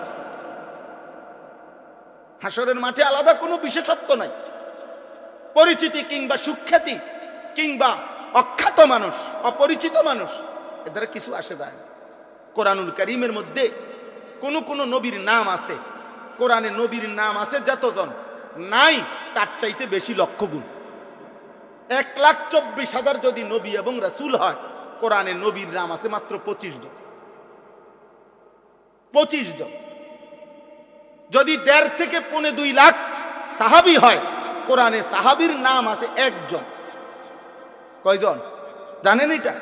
হাসরের মাঠে আলাদা কোনো বিশেষত্ব নাই। পরিচিতি কিংবা সুখ্যাতি কিংবা অখ্যাত মানুষ, অপরিচিত মানুষ, এদের কিছু আসে যায় না। কোরআনুল কারীমের মধ্যে কোন নবীর নাম আছে, কোরআনে নবীর নাম আছে যতজন, নাই তার চাইতে বেশি লক্ষ গুণ। 1,24,000 যদি নবী এবং রাসূল হয়, কোরআনে নবীর নাম আছে মাত্র 25 জন। 25 জন। যদি 1.5 থেকে 2.5 লাখ সাহাবী হয়, কোরআনে সাহাবীর নাম আছে একজন। কয়জন জানেন? এটা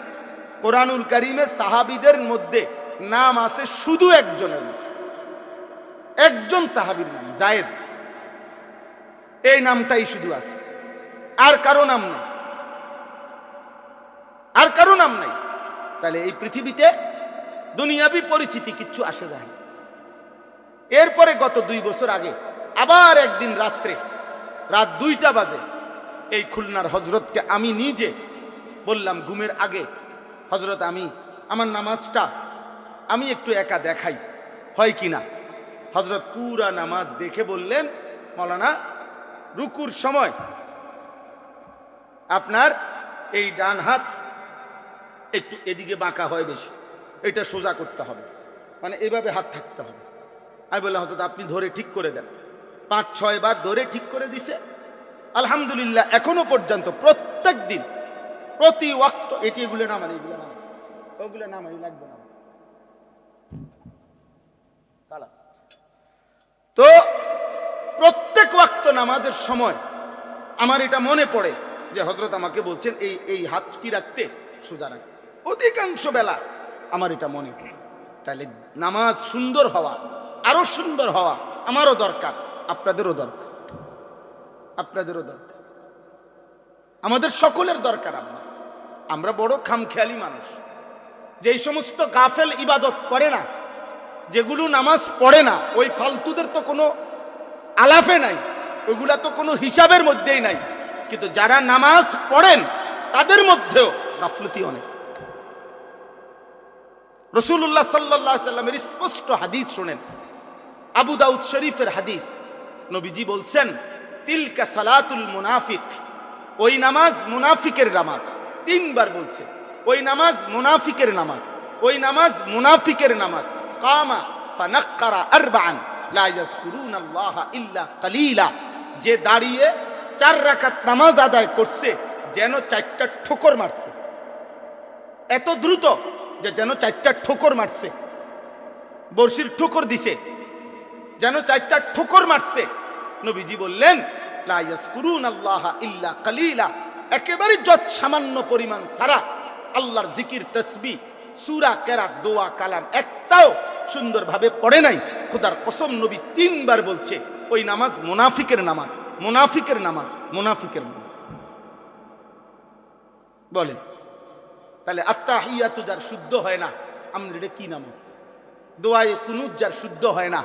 কোরআনুল কারীমে সাহাবীদের মধ্যে নাম আছে শুধু একজনের, একজন সাহাবীর নাম যায়েদ। এই নামটাই শুধু আছে, আর কারো নাম নাই, আর কারো নাম নাই। তাহলে এই পৃথিবীতে দুনিয়াবি পরিচিতি কিচ্ছু আসে যায় না। এরপরে গত 2 বছর আগে আবার একদিন রাত্রে, রাত 2টা বাজে, এই খুলনার হযরতকে আমি নিজে বললাম ঘুমের আগে, হযরত আমি আমার নামাজটা আমি একটু একা দেখাই, হয় কিনা। হযরত পুরা নামাজ দেখে বললেন, মাওলানা রুকুর সময় আপনার এই ডান হাত একটু এদিকে বাঁকা হয় বেশি, এটা সোজা করতে হবে, মানে এইভাবে হাত থাকতে হবে। আমি বললাম হযরত আপনি ধরে ঠিক করে দেন। 5-6 বার ধরে ঠিক করে দিছে। আলহামদুলিল্লাহ এখনো পর্যন্ত প্রত্যেক দিন প্রতি ওয়াক্ত এগুলো নামান, এগুলো নামান, ওগুলো নামান, লাগবে না। তো প্রত্যেক ওয়াক্ত নামাজের সময় আমার এটা মনে পড়ে যে হযরত আমাকে বলছেন এই হাত কি রাখতে, সোজা রাখতে। অধিকাংশ বেলা আমার এটা মনে পড়ে। তাহলে নামাজ সুন্দর হওয়া, আরো সুন্দর হওয়া আমারও দরকার, আপনাদেরও দরকার, আপনাদেরও দরকার, আমাদের সকলের দরকার। আমরা বড় খামখেয়ালি মানুষ, যেই সমস্ত গাফেল ইবাদত করে না, যেগুলো নামাজ পড়ে না, ওই ফালতুদের তো কোনো আলাফে নাই, ওইগুলা তো কোনো হিসাবের মধ্যেই নাই। কিন্তু যারা নামাজ পড়েন তাদের মধ্যেও গাফলতি অনেক। রাসূলুল্লাহ সাল্লাল্লাহু আলাইহি সাল্লামের স্পষ্ট হাদিস শুনেন, আবু দাউদ শরীফের হাদিস। নবীজি বলছেন, তিলকা সালাতুল মুনাফিক, ওই নামাজ মুনাফিকের নামাজ। 3 বার বলছে, ওই নামাজ মুনাফিকের নামাজ, ওই নামাজ মুনাফিকের নামাজ। কামা ফানাক্কারা আরবাআন লা ইয়াযকুরুনাল্লাহা ইল্লা কালিলা, যে দাঁড়িয়ে 4 রাকাত নামাজ আদায় করছে যেন 4টা ঠোকর মারছে, এত দ্রুত যে যেন 4টা ঠোকর মারছে, বর্ষির ঠোকর দিছে, যেন 4টা ঠোকর মারছে। নবীজি বললেন, লা ইয়াযকুরুনাল্লাহা ইল্লা কালিলা, একেবারে যত সামান্য পরিমাণ ছাড়া আল্লাহর জিকির, তাসবিহ, সূরা, কেরাত, দোয়া, কালাম একটাও সুন্দরভাবে পড়ে নাই। খোদার কসম নবী 3 বার বলছে, ওই নামাজ মুনাফিকের নামাজ, মুনাফিকের নামাজ, মুনাফিকের নামাজ। বলে তাহলে আত্তাহিয়াতু যার শুদ্ধ হয় না, আমরা এটা কি নামাজ? দোয়ায়ে কুনুত যার শুদ্ধ হয় না,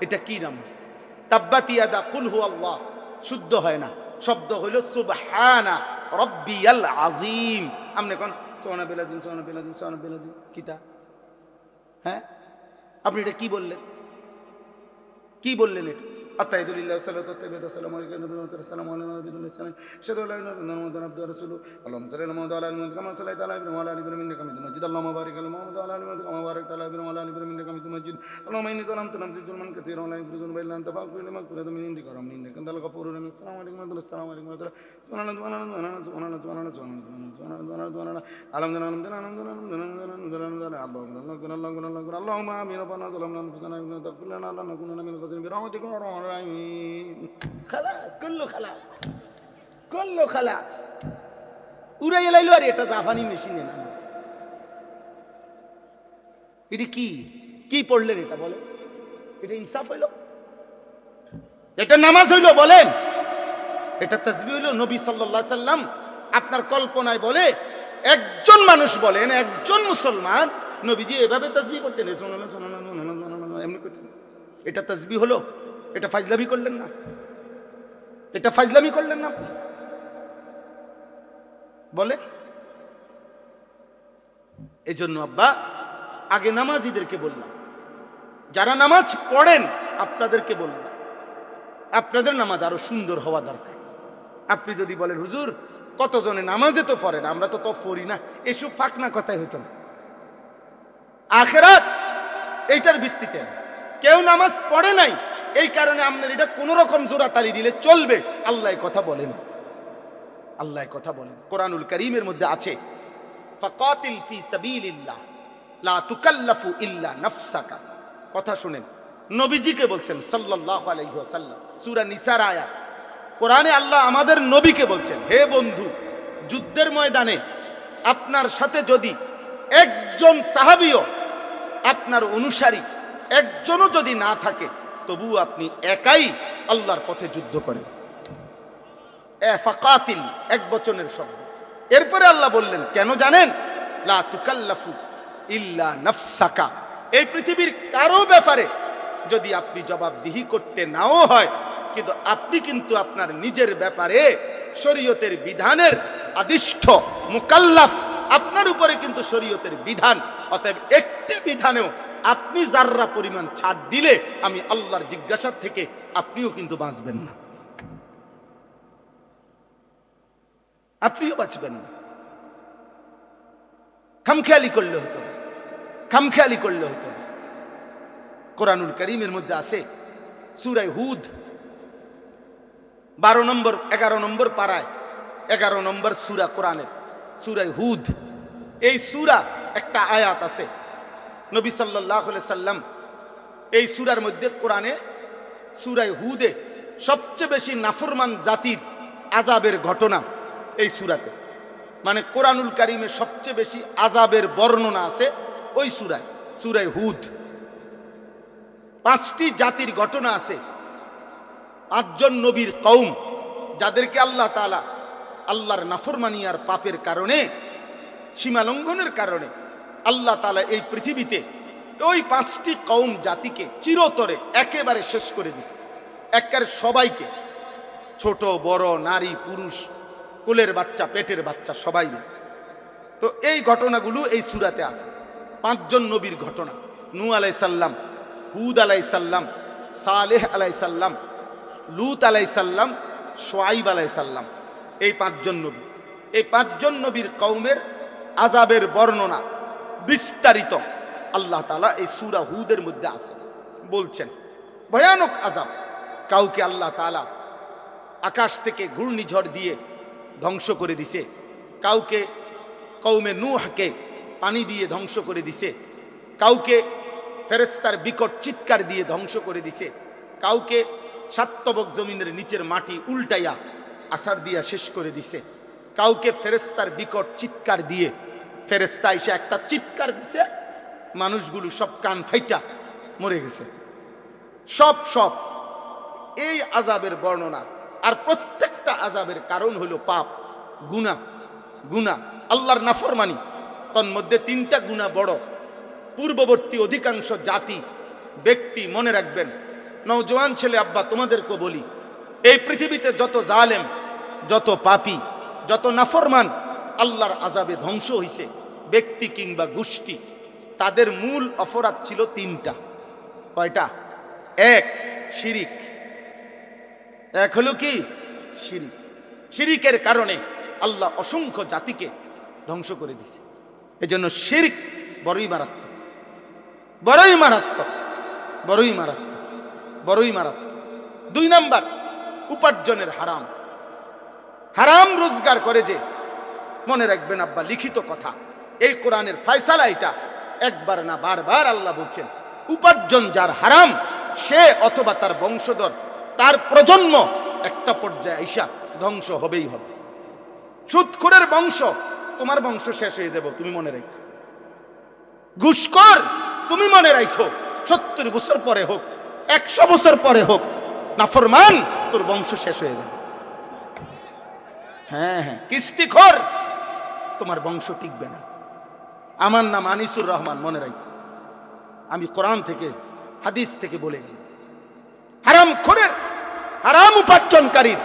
এটা কি নামাজ? তাব্বাত ইয়াদা কুল হুয়াল্লাহ শুদ্ধ হয় না, শব্দ হইল সুবহানা রাব্বিয়াল আযীম। আপনি কোন সোনা বেলাজিম, সোনা বেলাজিম, সোনা বেলাজিম কিতা? হ্যাঁ, আপনি এটা কি বললেন? কি বললেন এটা? আত্তাহিদুলিল্লাহ সাল্লাল্লাহু আলাইহি ওয়া সাল্লাম আলাইহি ওয়া সাল্লাম আলা নবিয়িল ইসলাম শাহাদু আল্লা ইলাহা ইল্লাল্লাহ মুহাম্মাদুর রাসূলুল্লাহ আল্লাহুম্মা সাল্লি আলা মুহাম্মাদ ওয়া আলা আলি মুহাম্মাদ কামা সাল্লাইতা আলা ইব্রাহিম ওয়া আলা আলি ইব্রাহিম ইন্নাকা হামিদুম মাজিদ আল্লাহুম্মা বারিক আলা মুহাম্মাদ ওয়া আলা আলি মুহাম্মাদ কামা বারাকতা আলা ইব্রাহিম ওয়া আলা আলি ইব্রাহিম ইন্নাকা হামিদুম মাজিদ আল্লাহুম্মা ইন্নী যালামতু নাফসি যুলমান কাসীরান ওয়া লা ইয়াগফিরু যুনুবা ইল্লা আনতা ফাগফির লি মাগফিরাতাম মিন ইনদিকা ওয়া আরহামনি ইন্নাকা আনতাল গফুরুর রহিম। আসসালামু আলাইকুম ওয়া রাহমাতুল্লাহি, আসসালামু আলাইকুম ওয়া রাহমাতুল্লাহি। আল্লাহুম্মা আমিন। রব্বানা যালামনা আনফুসানা ওয়া ইল্লাম তাগফির লানা লানাকুনান্না মিনাল খাসিরিন বিরহমাতিকা ইয়া আরহামার রাহিমিন। খালাস, কুল্লু খালাস, কুল্লু খালাস। উড়াই এলাইলো আর এটা জাপানি মেশিনে না। এটা কি কি পড়লেন? এটা বলেন, এটা ইনসাফ হইল? এটা নামাজ হইল? বলেন, এটা তাসবিহ হইল? নবী সাল্লাল্লাহু আলাইহি সাল্লাম আপনার কল্পনায় বলে একজন মানুষ বলেন, একজন মুসলমান নবীজি এভাবে তাসবিহ করতেন, এমনি করতেন। এটা তাসবিহ হলো? এটা ফাজলামি করলেন না? এটা ফাজলামি করলেন না আপনি? বলেন। এই জন্য আব্বা আগে নামাজিদেরকে বললাম, যারা নামাজ পড়েন আপনাদেরকে বললাম, আপনাদের নামাজ আরো সুন্দর হওয়া দরকার। আপনি যদি বলেন হুজুর কতজনে নামাজে তো পড়ে না, আমরা তো পড়ি না, এসব ফাঁকনা কথাই হইতো না। আখিরাত এইটার ভিত্তিতে কেউ নামাজ পড়ে নাই এই কারণে আপনার এটা কোন রকম জোরাতালি দিলে চলবে, আল্লাহ কথা বলেন। আল্লাহ কথা বলেন কোরআনুল কারীমের মধ্যে আছে, ফাকাতিল ফি সাবিলিল্লাহ লা তুকাল্লাফু ইল্লা নাফসাকা। কথা শুনেন, নবীজিকে বলছেন সাল্লাল্লাহু আলাইহি ওয়াসাল্লাম, সূরা নিসার আয়াত। কোরআনে আল্লাহ আমাদের নবীকে বলছেন, হে বন্ধু, যুদ্ধের ময়দানে আপনার সাথে যদি একজন সাহাবীও আপনার অনুসারী একজনও যদি না থাকে, তবু আপনি একাই আল্লাহর পথে যুদ্ধ করেন। ফাকাতিল এক বচনের শব্দ। এরপরে আল্লাহ বললেন কেন জানেন? লা তুকাল্লাফু ইল্লা নাফসাকা। এই পৃথিবীর কারো ব্যাপারে যদি আপনি জবাবদিহি করতে নাও হয়, কিন্তু আপনি কিন্তু আপনার নিজের ব্যাপারে শরীয়তের বিধানের আদিষ্ঠ মুকাল্লাফ, আপনার উপরে কিন্তু শরীয়তের বিধান। অতএব একটি বিধানেও আপনি যাররা পরিমাণ ছাড় দিলে আমি আল্লাহর জিজ্ঞাসা থেকে আপনিও কিন্তু বাঁচবেন না, আপনিও বাঁচবেন না। খামখেয়ালি করলে হতো, খামখেয়ালি করলে হতো। কোরআনুল কারীমের মধ্যে আছে সূরা হুদ 12 নম্বর 11 নম্বর পারায় 11 নম্বর সূরা কোরআনের সূরা হুদ। এই সূরা একটা আয়াত আছে, নবী সাল্লাল্লাহু আলাইহি সাল্লাম এই সূরার মধ্যে কোরআনে সূরা হুদে সবচেয়ে বেশি নাফরমান জাতির আযাবের ঘটনা এই সূরাতে, মানে কোরআনুল কারীমে সবচেয়ে বেশি আযাবের বর্ণনা আছে ওই সূরায়, সূরা হুদ। 5টি জাতির ঘটনা আছে, 5 জন নবীর কওম যাদেরকে আল্লাহ তাআলা আল্লাহর নাফরমানি আর পাপের কারণে, সীমা লঙ্ঘনের কারণে আল্লাহ তাআলা এই পৃথিবীতে ওই 5টি কওম জাতিকে চিরতরে একেবারে শেষ করে দিয়েছে। একের সবাইকে, ছোট বড় নারী পুরুষ, কোলের বাচ্চা পেটের বাচ্চা সবাই। তো এই ঘটনাগুলো এই সূরাতে আছে। 5 জন নবীর ঘটনা, নূহ আলাইহিস সালাম, হুদ আলাইহিস সালাম, সালেহ আলাইহিস সালাম, লূত আলাইহিস সালাম, শুআইব আলাইহিস সালাম। এই 5 জন নবী, এই 5 জন নবীর কওমের আযাবের বর্ণনা বিস্তারিত আল্লাহ তাআলা এই সূরা হুদের মধ্যে আছে। বলছেন ভয়ানক আযাব। কাউকে আল্লাহ তাআলা আকাশ থেকে ঘূর্ণিঝড় দিয়ে ধ্বংস করে দিছে, কাউকে কওমে নূহকে পানি দিয়ে ধ্বংস করে দিছে, কাউকে ফেরেশতার বিকট চিৎকার দিয়ে ধ্বংস করে দিছে, কাউকে সাতবক জমিনের নিচের মাটি উল্টাইয়া আসার দিয়া শেষ করে দিছে, কাউকে ফেরেশতার বিকট চিৎকার দিয়ে, ফেরেশতা এসে একটা চিৎকার দিছে, মানুষগুলো সব কান ফাইটা মরে গেছে। সব এই আযাবের বর্ণনা। আর প্রত্যেকটা আযাবের কারণ হলো পাপ, গুনাহ, আল্লাহর নাফরমানি। তন্মধ্যে 3টা গুনাহ বড়। পূর্ববর্তী অধিকাংশ জাতি ব্যক্তি মনে রাখবেন, নওজোয়ান ছেলে আব্বা তোমাদেরকে বলি, এই পৃথিবীতে যত জালেম, যত পাপী, যত নাফরমান আল্লাহর আযাবে ধ্বংস হইছে ব্যক্তি কিংবা গোষ্ঠী, তাদের মূল অপরাধ ছিল 3টা। কয়টা? 1 শিরিক। এক হলো কি? শিরিক। শিরিকের কারণে আল্লাহ অসংখ্য জাতিকে ধ্বংস করে দিছে। এজন্য শিরিক বড়ই মারাত্মক, বড়ই মারাত্মক, বড়ই মারাত্মক, বড়ই মারাত্মক। 2 নাম্বার উপার্জনের হারাম। হারাম রোজগার করে যে, মনে রাখবেন আব্বা লিখিত কথা, এই কোরআনের ফয়সালা এটা একবার না বারবার আল্লাহ বলছেন, উপার্জন যার হারাম সে অথবা তার বংশধর, তার প্রজন্ম একটা পর্যায়ে আইসা ধ্বংস হবেই হবে। সুদখোরের বংশ, তোমার বংশ শেষ হয়ে যাবে, তুমি মনে রাখো। ঘুষখোর, তুমি মনে রাখো 70 বছর পরে হোক, 100 বছর পরে হোক, নাফরমান, তোর বংশ শেষ হয়ে যাবে। হ্যাঁ, কিস্তিখোর, তোমার বংশ টিকবে না। আমার নাম আনিসুর রহমান, মনে রাখো। আমি কোরআন থেকে হাদিস থেকে বলে দিই, হারামখোরের, হারাম উপার্জনকারীর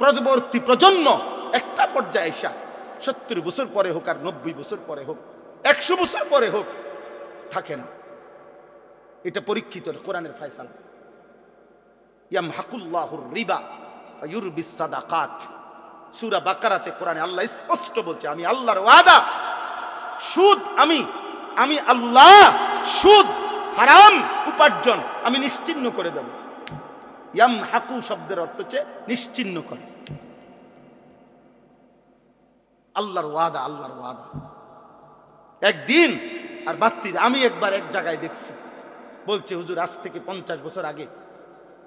পরবর্তী প্রজন্ম একটা পর্যায়ে এসা 70 বছর পরে হোক আর 90 বছর পরে হোক, 100 বছর পরে হোক, থাকে না। এটা পরীক্ষিত কোরআনের ফয়সালা। ইয়ামহাকুল্লাহুর রিবা ইউরবিস সাদাকাত। সূরা বাকারাতে কোরআনে আল্লাহ স্পষ্ট বলছে, আমি আল্লাহর ওয়াদা, সুদ আমি আল্লাহ সুদ হারাম উপার্জন আমি নিশ্চিহ্ন করে দেব। ইয়ামহাকু শব্দের অর্থ হচ্ছে নিশ্চিহ্ন করে। আল্লাহর ওয়াদা, আল্লাহর ওয়াদা। একদিন আর বাত্তি, আমি একবার এক জায়গায় দেখছি, বলছে হুজুর আজ থেকে 50 বছর আগে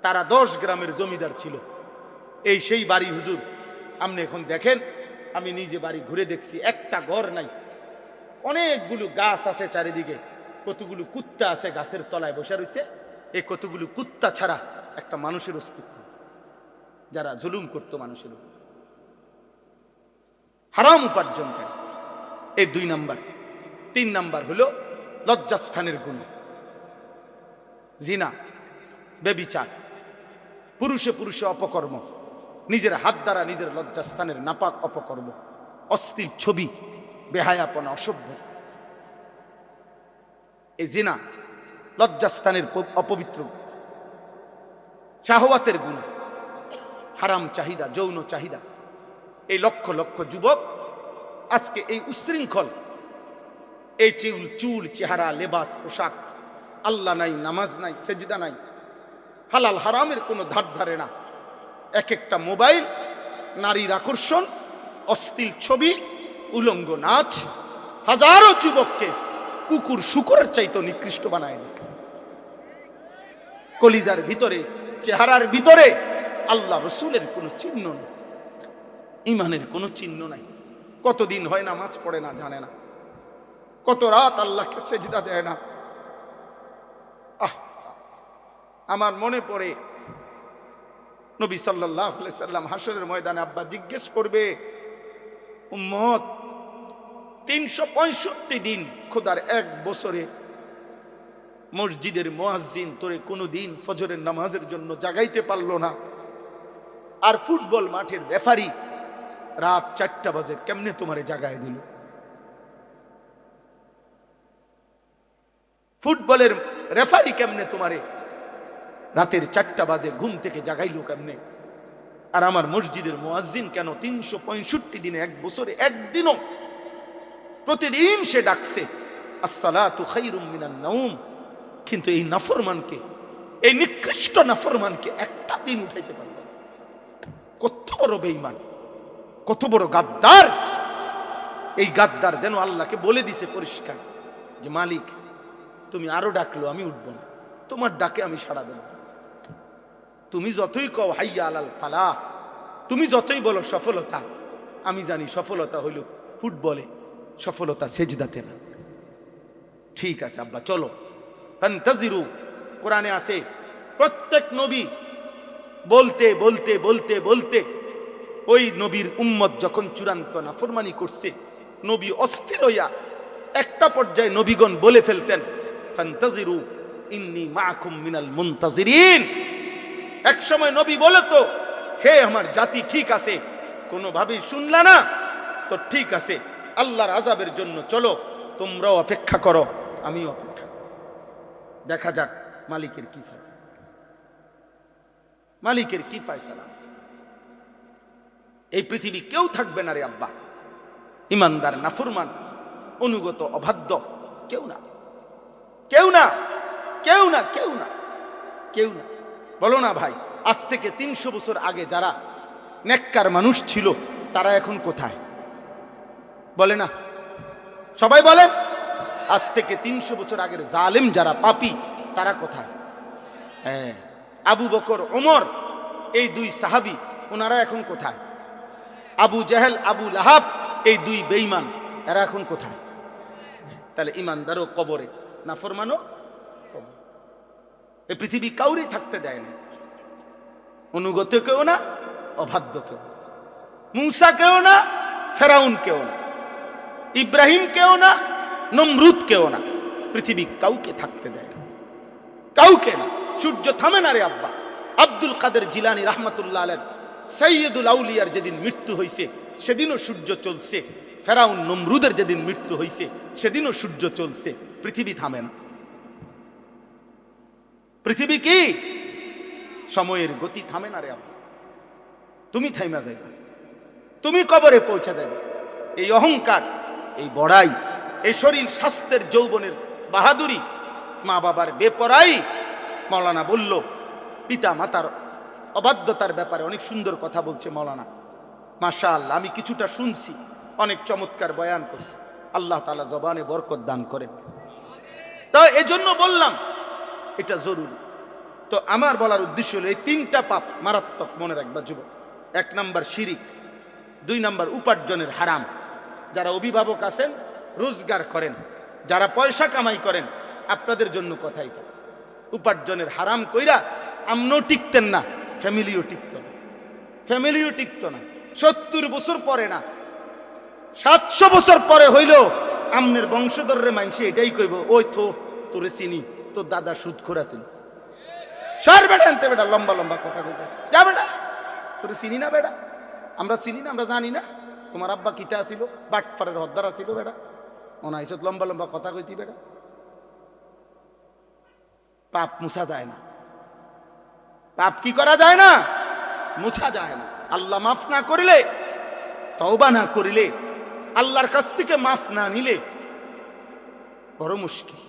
তারা 10 গ্রামের জমিদার ছিল। এই সেই বাড়ি হুজুর, আপনি এখন দেখেন, আমি নিজে বাড়ি ঘুরে দেখছি, একটা ঘর নাই, অনেকগুলো গাছ আছে চারিদিকে, কতগুলো কুত্তা আছে গাছের তলায় বসে রয়েছে। এই কতগুলো কুত্তা ছাড়া একটা মানুষের অস্তিত্ব, যারা জুলুম করতো মানুষের উপর, হারাম উপার্জন করে। এই 2 নাম্বার। 3 নাম্বার হলো লজ্জাস্থানের গুণ, জিনা, ব্যভিচার, পুরুষে পুরুষে অপকর্ম, নিজের হাত দ্বারা নিজের লজ্জাস্থানের নাপাক অপকর্ম, অশ্লীল ছবি, বেহায়াপনা, অসভ্য। এই জিনা লজ্জাস্থানের অপবিত্র, শাহওয়াতের গুনাহ, হারাম চাহিদা, যৌন চাহিদা। এই লক্ষ লক্ষ যুবক আজকে এই উশৃঙ্খল, এই চুল চেহারা, লেবাস, পোশাক, আল্লাহ নাই, নামাজ নাই, সেজদা নাই, হালাল হারামের কোনো ধার ধারে না। এক একটা মোবাইল, নারীর আকর্ষণ, অশ্লীল ছবি, উলঙ্গ নাচ, হাজারো যুবককে কুকুর শুকরের চাইতে নিকৃষ্ট বানায় দিয়েছে। কলিজার ভিতরে, চেহারার ভিতরে আল্লাহ রসুলের কোনো চিহ্ন নেই, ইমানের কোনো চিহ্ন নাই। কতদিন হয় নামাজ পড়ে না, জানে না, কত রাত আল্লাহকে সেজদা দেয় না। আমার মনে পড়ে নবী সাল্লাল্লাহু আলাইহি সাল্লাম হাসরের ময়দানে আব্বা জিজ্ঞেস করবে, উম্মত 365 দিন, খোদার 1 বছরে মসজিদের মুয়াজ্জিন তোরে কোনোদিন ফজরের নামাজের জন্য জাগাইতে পারলো না, আর ফুটবল মাঠের রেফারি রাত 4টা বাজে কেমনে তোমারে জাগায় দিল? ফুটবলের রেফারি কেমনে তোমারে রাতের 4টা বাজে ঘুম থেকে জাগাইলো কেমনে? আর আমার মসজিদের মুয়াজ্জিন কেন 365 দিনে, 1 বছরে একদিনও, প্রতিদিন সে ডাকছে আসসালাতু খায়রুম মিনান নাওম, কিন্তু এই নাফরমানকে, এই নিকৃষ্ট নাফরমানকে একটা দিন উঠাইতে পারল না। কত বড় বেঈমান, কত বড় গাদ্দার! এই গাদ্দার যেন আল্লাহকে বলে দিছে পরিষ্কার যে মালিক তুমি আরো ডাকলো আমি উঠব না, তোমার ডাকে আমি সাড়া দেব। তুমি যতই কও হাইয়া আলাল ফালাহ, তুমি যতই বলো সফলতা, আমি জানি সফলতা হইল ফুটবলে, সফলতা সেজদাতে না। ঠিক আছে আব্বা চলো, ফান্তাজিরু, কোরআনে আছে প্রত্যেক নবী বলতে বলতে বলতে বলতে ওই নবীর উম্মত যখন চূড়ান্ত নাফরমানি করছে, নবী অস্থির হইয়া একটা পর্যায়ে নবীগণ বলে ফেলতেন ফান্তাজিরু ইন্নী মাআকুম মিনাল মুনতাজিরিন। এক সময় নবী বলতো, হে আমার জাতি, ঠিক আছে, কোনোভাবেই শুনলা না তো ঠিক আছে, আল্লাহর আযাবের জন্য চলো, তোমরাও অপেক্ষা করো, আমিও অপেক্ষা করো, দেখা যাক মালিকের কি ফয়সালা, মালিকের কি ফয়সালা। এই পৃথিবী কেউ থাকবে না রে আব্বা ইমানদার নাফরমান, অনুগত, অবাধ্য, কেউ না, কেউ না, কেউ না, কেউ না, কেউ না। বলো না ভাই, আজ থেকে 300 বছর আগে যারা নেককার মানুষ ছিল তারা এখন কোথায়? বলে না, সবাই বলেন। আজ থেকে 300 বছর আগের জালেম যারা, পাপী, তারা কোথায়? হ্যাঁ, আবু বকর, ওমর, এই 2 সাহাবী, ওনারা এখন কোথায়? আবু জেহেল, আবু লাহাব, এই 2 বেঈমান, এরা এখন কোথায়? তাহলে ইমানদারও কবরে, নাফরমানও কবরে। এই পৃথিবী কাউরে থাকতে দেয় না, অনুগত কেউ না, অবাধ্য কেউ, মূসা কেউ না, ফেরাউন কেউ না, ইব্রাহিম কেউ না, নমরুদ কেউ না, পৃথিবী কাউকে থাকতে দেয় না, কাউকে না। সূর্য থামে না রে আব্বা। আব্দুল কাদের জিলানী রাহমাতুল্লাহ আলাইহি সাইয়্যিদুল আউলিয়ার যেদিন মৃত্যু হয়েছে সেদিনও সূর্য চলছে, ফেরাউন নমরুদের যেদিন মৃত্যু হয়েছে সেদিনও সূর্য চলছে, পৃথিবী থামে না। পৃথিবী কি? সময়ের গতি থামে না রে আব্বা। তুমি থাইমা যাইবা, তুমি কবরে পৌঁছা যাবে। এই অহংকার, এই বড়াই, এই শরীর স্বাস্থ্যের যৌবনের বাহাদুরি, মা বাবার বেপরাই। মাওলানা বলল পিতা মাতার অবাধ্যতার ব্যাপারে অনেক সুন্দর কথা বলছে মাওলানা, মাশাআল্লাহ। আমি কিছুটা শুনছি, অনেক চমৎকার বয়ান করছে। আল্লাহ তাআলা জবানে বরকত দান করেন। তো এজন্য বললাম এটা জরুরি। তো আমার বলার উদ্দেশ্য হলো এই তিনটা পাপ মারাত্মক, মনে রাখবা যুবক। 1 নাম্বার শিরিক, 2 নাম্বার উপার্জনের হারাম। যারা অভিভাবক আছেন, রোজগার করেন, যারা পয়সা কামাই করেন, আপনাদের জন্য কথাই বল। উপার্জনের হারাম কইরা আমনও টিকতেন না, ফ্যামিলিও টিকত না, ফ্যামিলিও টিকত না। 70 বছর পরে না, 700 বছর পরে হইল আমনের বংশধররে মানসে এটাই কইব, ওই তো তোরে চিনি, তোর দাদা সুদখোর ছিল। সর বেটা আনতে, বেটা লম্বা লম্বা কথা কইতে যা, বেটা তোরে চিনি না, বেটা আমরা চিনি না, আমরা জানি না তোমার আব্বা কিতা ছিল, বাটপাড়ের হদ্দার ছিল, বেটা মনে আইসত লম্বা লম্বা কথা কইতি। বেটা পাপ মুছা যায় না, পাপ কি করা যায় না, মুছা যায় না। আল্লাহ মাফ না করিলে, তওবা না করিলে, আল্লাহর কাছ থেকে মাফ না নিলে বড় মুশকিল,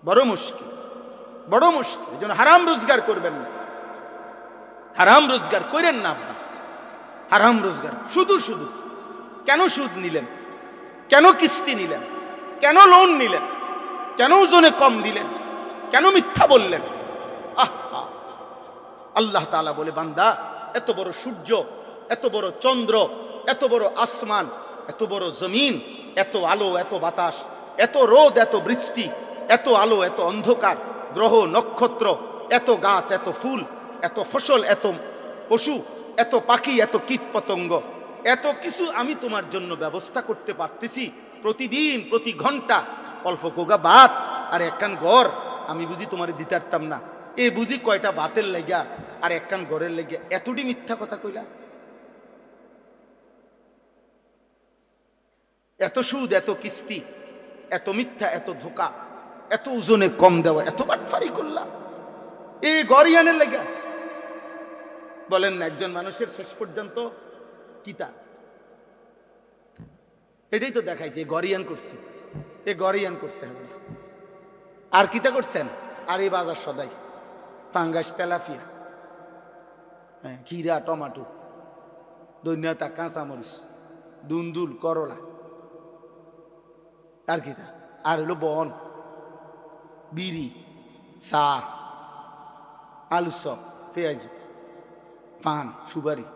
বড় মুশকিল, বড় মুশকিল। এই জন্য হারাম রোজগার করবেন না, হারাম রোজগার করেন না আপনার। হারাম রোজগার শুধু শুধু কেন সুদ নিলেন, কেন কিস্তি নিলেন, কেন লোন নিলেন, কেন ওজনে কম দিলেন, কেন মিথ্যা বললেন? আল্লাহ তাআলা বলে, বান্দা এত বড় সূর্য, এত বড় চন্দ্র, এত বড় আসমান, এত বড় জমিন, এত আলো, এত বাতাস, এত রোদ, এত বৃষ্টি, এত আলো, এত অন্ধকার, গ্রহ নক্ষত্র, এত গাছ, এত ফুল, এত ফসল, এত পশু, এত পাখি, এত কীট পতঙ্গ, এত কিছু আমি তোমার জন্য ব্যবস্থা করতে পারতেছি প্রতিদিন, প্রতি ঘন্টা। অল্প কোগা ভাত আর একখান ঘর আমি বুঝি তোমার দিতে পারতাম না? এ বুঝি কয়টা ভাতের লাগিয়া আর একখান ঘরের লাগিয়া এতটি মিথ্যা কথা কইলা? এত সুদ, এত কিস্তি, এত মিথ্যা, এত ধোকা, এত ওজনে কম দেওয়া, এত বাটফারি করলা এই গরিয়ানের লেগা? বলেন না, একজন মানুষের শেষ পর্যন্ত কিতা এটাই তো দেখাইছে, গরিয়ান করছে, এ গরিয়ান করছে। আর কিতা করছেন? আর এই বাজার সদাই পাঙ্গাস, তেলাপিয়া, খিরা, টমাটো, দৈন্যতা, কাঁচামরিচ, দুন্দুল, করলা, আর কিতা? আর হলো বন, বিড়ি, চা, আলু চপ, পেঁয়াজ, পান, সুপারি,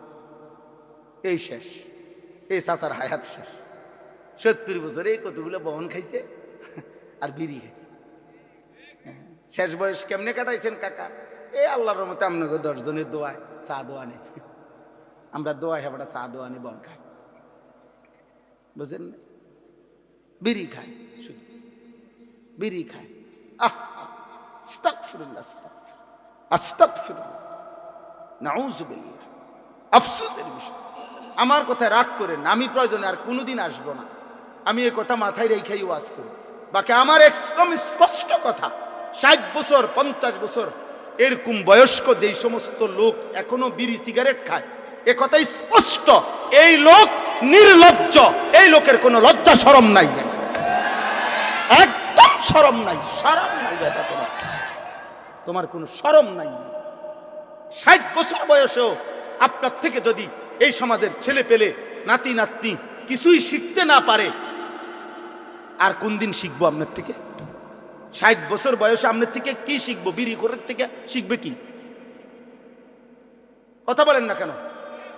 এই শেষ। এই চাচার হায়াত শেষ। 70 বছর এই কতগুলো বহন খাইছে আর বিড়ি খাইছে। শেষ বয়স কেমনে কাটাইছেন কাকা? এই আল্লাহর রহমতে আপনাকে 10 জনের দোয়ায় চা দোয়া নেই, আমরা দোয়ায় হেবাটা চা দোয়া নেই, বন খাই, বুঝেন? বিড়ি খায়, শুধু বিড়ি খায়। আস্তাগফিরুল্লাহ, আস্তাগফিরুল্লাহ, নাউযুবিল্লাহ। আফসোসের বিষয়, আমার কথায় রাগ করেন, আমি প্রয়োজনে আর কোনোদিন আসবো না। আমি এই কথা মাথায় রেখেই ওয়াজ করি। বাকি আমার একদম স্পষ্ট কথা, 60 বছর 50 বছর এরকম বয়স্ক যেই সমস্ত লোক এখনো বিড়ি সিগারেট খায়, এ কথা স্পষ্ট, এই লোক নির্লজ্জ, এই লোকের কোনো লজ্জা শরম নাই, একদম শরম নাই, শরম নাই, তোমার কোনো শরম নাই। 60 বছর বয়সেও আপনার থেকে যদি এই সমাজের ছেলে পেলে, নাতি নাতনি কিছুই শিখতে না পারে, আর কোন দিন শিখবো আপনার থেকে? 60 বছর বয়সে আপনার থেকে কি শিখবো? বিড়ি করার থেকে শিখবে কি? কথা বলেন না কেন?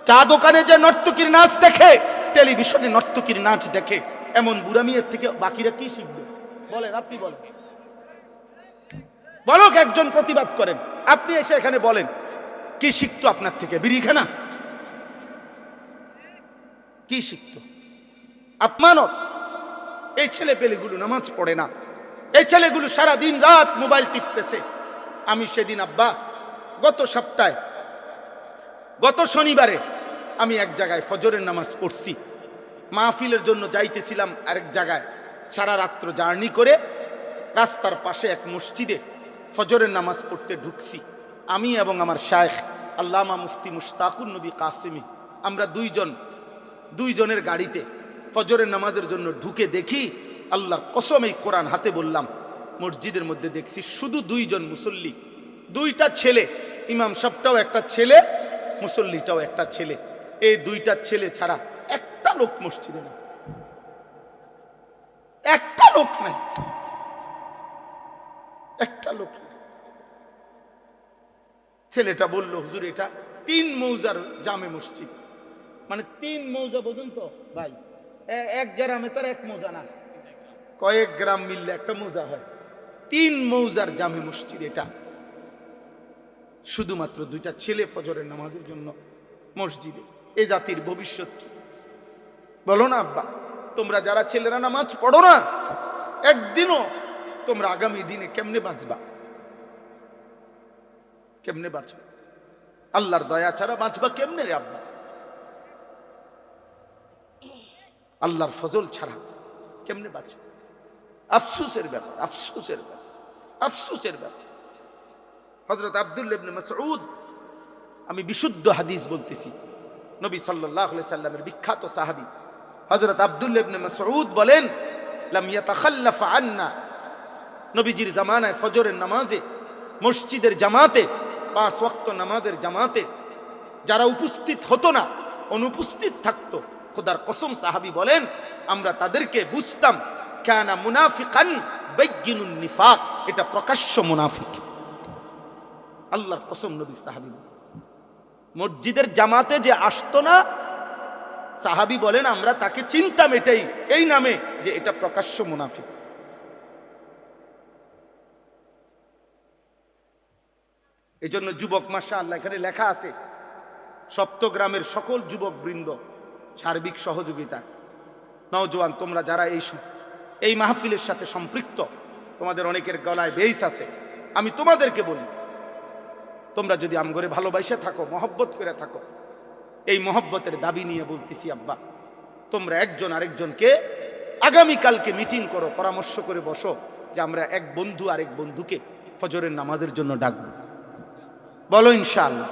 চা দোকানে যে নর্তকীর নাচ দেখে, টেলিভিশনে নর্তকীর নাচ দেখে, এমন বুড়া মেয়ের থেকে বাকিরা কি শিখবে? বলেন, আপনি বলেন, বলক, একজন প্রতিবাদ করেন, আপনি এসে এখানে বলেন কি শিখতো আপনার থেকে? বিড়ি খানা? কি শিখতো? আপমানত। এই ছেলে পেলেগুলো নামাজ পড়ে না, এই ছেলেগুলো সারা দিন রাত মোবাইল টিপতেছে। আমি সেদিন আব্বা গত সপ্তাহে, গত শনিবারে আমি এক জায়গায় ফজরের নামাজ পড়ছি, মাহফিলের জন্য যাইতেছিলাম আরেক জায়গায়, সারা রাত্র জার্নি করে রাস্তার পাশে এক মসজিদে ফজরের নামাজ পড়তে ঢুকছি। আমি এবং আমার শায়েখ আল্লামা মুফতি মুশতাকুন নবী কাসিমি, আমরা দুইজনের গাড়িতে ফজরের নামাজের জন্য ঢুকে দেখি, আল্লাহর কসম এই কোরআন হাতে বললাম, মসজিদের মধ্যে দেখছি শুধু দুইজন মুসল্লি, দুইটা ছেলে, ইমাম সাহেবটাও একটা ছেলে, মুসল্লিটাও একটা ছেলে। এই দুইটা ছেলে ছাড়া একটা লোক মসজিদে নেই, একটা লোক নাই, একটা লোক নাই। ছেলেটা বলল, হুজুর এটা 3 মৌজার জামে মসজিদ, মানে 3 মৌজা পর্যন্ত ভাই, এক গ্রামে তো 1 মৌজা না, কয়েক গ্রাম মিললে একটা মৌজা হয়। 3 মৌজার জামে মসজিদ এটা, শুধুমাত্র দুইটা ছেলে ফজরের নামাজের জন্য মসজিদে। এই জাতির ভবিষ্যৎ কি বলো না আব্বা? তোমরা যারা ছেলেরা নামাজ পড়ো না, একদিনও তোমরা আগামী দিনে কেমনে বাঁচবা? কেমনে বাঁচবা? আল্লাহর দয়া ছাড়া বাঁচবা কেমনে রে আব্বা? আল্লাহর ফজল ছাড়া কেমনে বাঁচবা? আফসোসের ব্যাপার, আফসোসের ব্যাপার, আফসোসের ব্যাপার। হযরত আব্দুল্লাহ ইবনে মাসউদ, আমি বিশুদ্ধ হাদিস বলতেছি, নবী সাল্লাল্লাহু আলাইহি সাল্লামের বিখ্যাত সাহাবী হযরত আব্দুল্লাহ ইবনে মাসউদ বলেন, লাম ইয়াতাখাল্লাফ আন্না, নবীজির জামানায় ফজরের নামাজে মসজিদের জামাতে, 5 ওয়াক্ত নামাজের জামাতে যারা উপস্থিত হতো না, অনুপস্থিত থাকতো, খোদার কসম সাহাবী বলেন আমরা তাদেরকে বুঝতাম কানা মুনাফিকান বাইয়িনুন নিফাক, এটা প্রকাশ্য মুনাফিক। আল্লাহর কসম, নবী সাহাবী মসজিদের জামাতে যে আসতো না, সাহাবী বলেন আমরা তাকে চিনতাম এটাই, এই নামে যে এটা প্রকাশ্য মুনাফিক। এই জন্য যুবক, মাশাআল্লাহ এখানে লেখা আছে, সপ্তগ্রামের সকল যুবক বৃন্দ সার্বিক সহযোগিতা, নওজোয়ান তোমরা যারা এই মাহফিলের সাথে সম্পৃক্ত, তোমাদের অনেকের গলায় বেইস আছে, আমি তোমাদেরকে বলি, তোমরা যদি আমগরে ভালোবাসে থাকো, মহব্বত করে থাকো, এই মহব্বতের দাবি নিয়ে বলতেছি আব্বা, তোমরা একজন আরেকজনকে আগামীকালকে মিটিং করো, পরামর্শ করে বসো যে আমরা এক বন্ধু আরেক বন্ধুকে ফজরের নামাজের জন্য ডাকবো। বলো ইনশাআল্লাহ,